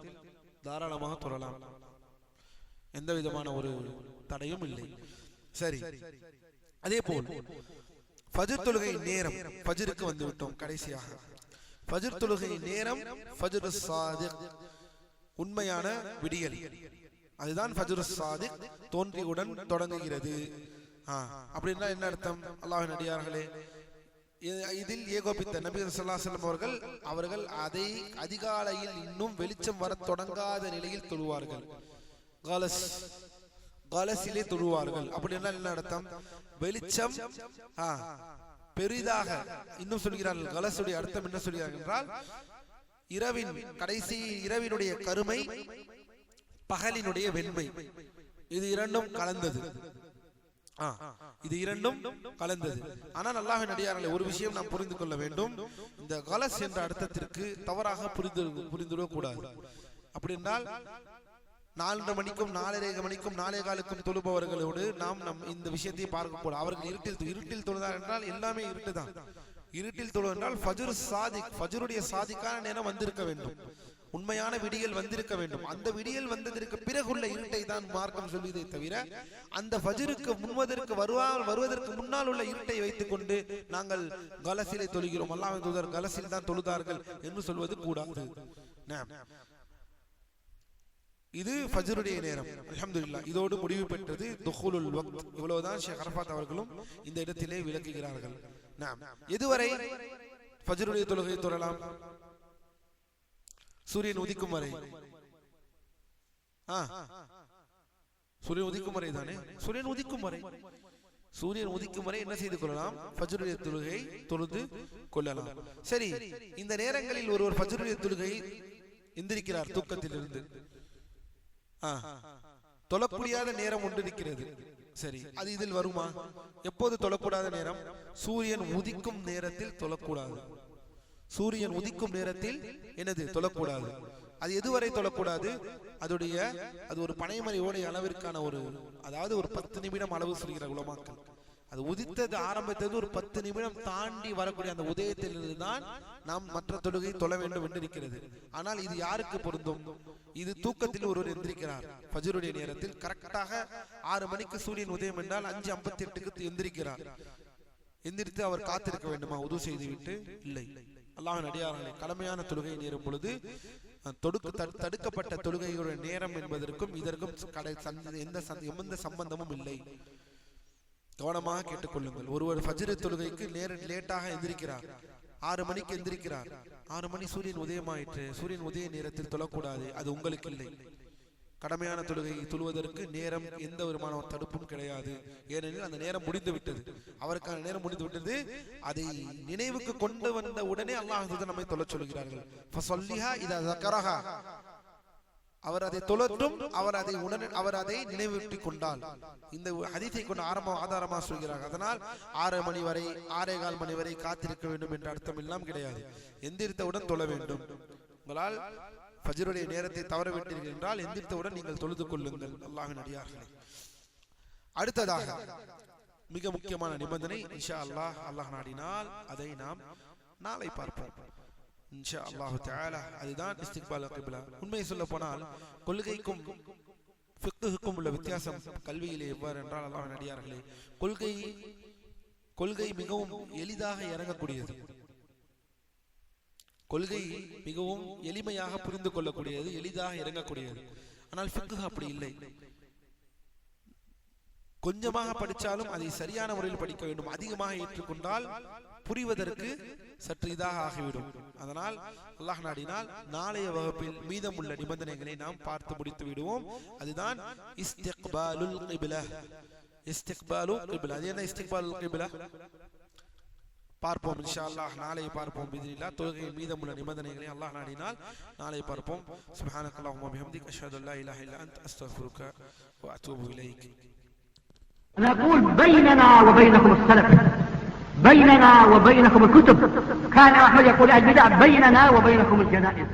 தாராளமாக தொழலாம், எந்த விதமான ஒரு தடையும் இல்லை. சரி, அதே போல் ஃபஜ்ர் தொழுகை நேரம், ஃபஜ்ருக்கு வந்து விட்டோம். கடைசியாக ஃபஜ்ர் தொழுகை நேரம் ஃபஜ்ர் சாதிக், உண்மையான விடியல், அதுதான் ஃபஜ்ர் சாதிக், தோன்றியவுடன் தொடங்குகிறது. அப்படின்னா என்ன அர்த்தம்? அல்லாஹ்வின் அடியார்களே, இதில் ஏகோபித்த நபி ஸல்லல்லாஹு அலைஹி வஸல்லம் அவர்கள் அதை அதிகாலையில் இன்னும் வெளிச்சம் வர தொடங்காத நிலையில் தொழுவார்கள், கலஸிலே தொழுவார்கள். அப்படின்னா என்ன அர்த்தம்? வெளிச்சம் பெரிதாக இன்னும் சொல்கிறார்கள். கலஸுடைய அர்த்தம் என்ன சொல்கிறார்கள் என்றால், இரவின் கடைசி, இரவினுடைய கருமை, பகலினுடைய வெண்மை, இது இரண்டும் கலந்தது. இது இரண்டும் கலந்தது. ஆனால் அல்லாஹ்வின் அடியார்களே, ஒரு விஷயம் நாம் புரிந்து கொள்ள வேண்டும். இந்த கலஸ் என்ற அர்த்தத்திற்கு தவறாக புரிந்துவிடக் கூடாது. அப்படி என்றால் 4:30 மணிக்கும் 4:30 மணிக்கும் 4:15க்கும் தொழுபவர்களோடு நாம் இந்த விஷயத்தை பார்க்க கூடாது. அவர்கள் இருட்டில் தொழுதார் என்றால் எல்லாமே இருட்டு தான். இருட்டில் தொழு என்றால் ஃபஜ்ர் சாதிக், ஃபஜ்ருடைய சாதிக்கான நேரம் வந்திருக்க வேண்டும், உண்மையான விடியல் வந்திருக்க வேண்டும். அந்த விடியல் வந்ததற்கு பிறகுள்ள இருட்டை தான் மார்க்கம் சொல்வதை தவிர, அந்த ஃபஜ்ருக்கு வருவதற்கு முன்னால் உள்ள இருட்டை வைத்துக் கொண்டு நாங்கள் கலசிலை தொழுகிறோம், அல்லாஹ்வின் தூதர் கலசில் தான் தொழுதார்கள் என்று சொல்வது கூடாது. இது ஃபஜ்ருடைய நேரம். அல்ஹம்துலில்லாஹ், இதோடு முடிவு பெற்றது துஹூலுல் வக்த். இவ்வளவுதான் ஷேக் அரஃபாத் அவர்களும் இந்த இடத்திலே விளக்குகிறார்கள். எதுவரை ஃபஜ்ருடைய தொழுகை தொழலாம்? சூரியன் உதிக்கும் வரை. சூரியன் உதிக்கும் வரை தானே? சூரியன் உதிக்கும் வரை என்ன செய்து கொள்ளலாம்? ஃபஜ்ருடைய தொழுகை தொழுது கொள்ளலாம். சரி, இந்த நேரங்களில் ஒருவர் ஃபஜ்ருடைய தொழுகை எந்திரிக்கிறார் தூக்கத்திலிருந்து, தொழக்கூடியாத நேரம் ஒன்று இருக்கிறது. சரி, அது இதில் வருமா? எப்போது தொழக்கூடாத நேரம்? சூரியன் உதிக்கும் நேரத்தில் தொழக்கூடாது. சூரியன் உதிக்கும் நேரத்தில் என்னது தொழக்கூடாது. அது எதுவரை தொழக்கூடாது? அது ஒரு பனைமரை ஓடை அளவிற்கான அதாவது ஒரு 10 நிமிடம் அளவு சொல்கிற உலமாக்கள். அது உதித்தது ஆரம்பித்தது ஒரு 10 நிமிடம் தாண்டி வரக்கூடிய அந்த உதயத்திலிருந்து தான் நாம் மற்ற தொழுகை தொழ வேண்டும் என்று இருக்கிறது. ஆனால் இது யாருக்கு பொருந்தும்? இது தூக்கத்தில் ஒருவர் எந்திரிக்கிறார் ஃபஜ்ருடைய நேரத்தில், கரெக்டாக 6 மணிக்கு சூரியன் உதயம் என்றால் 5:58க்கு எந்திரிக்கிறார். எந்திரித்து அவர் காத்திருக்க வேண்டுமா உது செய்துவிட்டு? இல்லை. அல்லாஹ்வின் அடியார்களே, கடமையான தொழுகை நேரும் பொழுது தடுக்கப்பட்ட தொழுகையுடைய நேரம் என்பதற்கும் இதற்கும் எந்த சம்பந்தமும் இல்லை. கவனமாக கேட்டுக்கொள்ளுங்கள். ஒருவர் ஃபஜ்ர் தொழுகைக்கு லேட்டாக எந்திரிக்கிறார், 6 மணிக்கு எந்திரிக்கிறார், 6 மணி சூரியன் உதயமாயிற்று, சூரியன் உதய நேரத்தில் தொழக்கூடாது, அது உங்களுக்கு இல்லை. கடமையான தொழுகை தொழுவதற்கு நேரம் எந்த விதமான தடுப்பும் கிடையாது. ஏனெனில் அந்த நேரம் முடிந்து விட்டது, அவருக்கான நேரம் முடிந்து விட்டது. அதை நினைவுக்கு கொண்டு வந்த உடனே அல்லாஹ் நம்மை தொழ சொல்கிறார்கள். அவர் அதை தொழட்டும், அவர் அதை நினைவூட்டிக் கொண்டால். இந்த ஹதீஸை கொண்டு ஆதாரமா சொல்கிறார். அதனால் 6 மணி வரை 6:15 மணி வரை காத்திருக்க வேண்டும் என்ற அர்த்தம் எல்லாம் கிடையாது. எந்திரித்தவுடன் தொழ வேண்டும். உங்களால் ஃபஜ்ருடைய நேரத்தை தவற விட்டீர்கள் என்றால் எந்திரித்தவுடன் நீங்கள் தொழுது கொள்ளுங்கள். அல்லாஹ்வின் அடியார்களே, அடுத்ததாக மிக முக்கியமான நிபந்தனை, இன்ஷா அல்லாஹ், அல்லாஹ் நாடினால் அதை நாம் நாளை பார்ப்போம் இன்ஷா அல்லாஹ் தஆலா. அதுதான் இஸ்திக்பால் கிப்லா. உண்மையை சொல்ல போனால் கொள்கைக்கும் ஃபிக்ஹுக்கும் உள்ள வித்தியாசம் கல்வியிலே எவ்வாறு என்றால், அல்லாஹ்வின் அடியார்களே, கொள்கை மிகவும் எளிதாக இறங்கக்கூடியது. கொள்கை மிகவும் எளிமையாக புரிந்து கொள்ளக்கூடியது, எளிதாக இறங்கக்கூடியது. ஆனால் ஃபிக்ஹ் அப்படி இல்லை. கொஞ்சமாக படித்தாலும் அதை சரியான முறையில் படிக்க வேண்டும். அதிகமாக ஏற்றுக்கொண்டால் புரிவதற்கு சற்று இதாக ஆகிவிடும். அதனால் அல்லாஹ் நாடினால் நாளைய வகுப்பில் மீதமுள்ள நிபந்தனைகளை நாம் பார்த்து முடித்து விடுவோம். அதுதான் இஸ்திக்பாலுல் கிப்லா. இஸ்திக்பாலுல் கிப்லா, அது என்ன இஸ்திக்பாலுல் கிப்லா பார்ப்போம் இன்ஷா அல்லாஹ். நாளை பார்ப்போம் பிஇذنில்லாஹ். தொழுகையின் மீதமுள்ள நிபந்தனைகளை அல்லாஹ் நாடினால் நாளை பார்ப்போம். சுப்ஹானக்கல்லாஹும்ம வபிஹம்திக அஷ்ஹது அல்லா இலாஹா இல்லா அன்த அஸ்தக்ஃபிருக வ அத்தூபு இலைக்.
نقول بيننا وبينكم السلف، بيننا وبينكم الكتب. كان أحمد يقول البدع بيننا وبينكم الجنائز.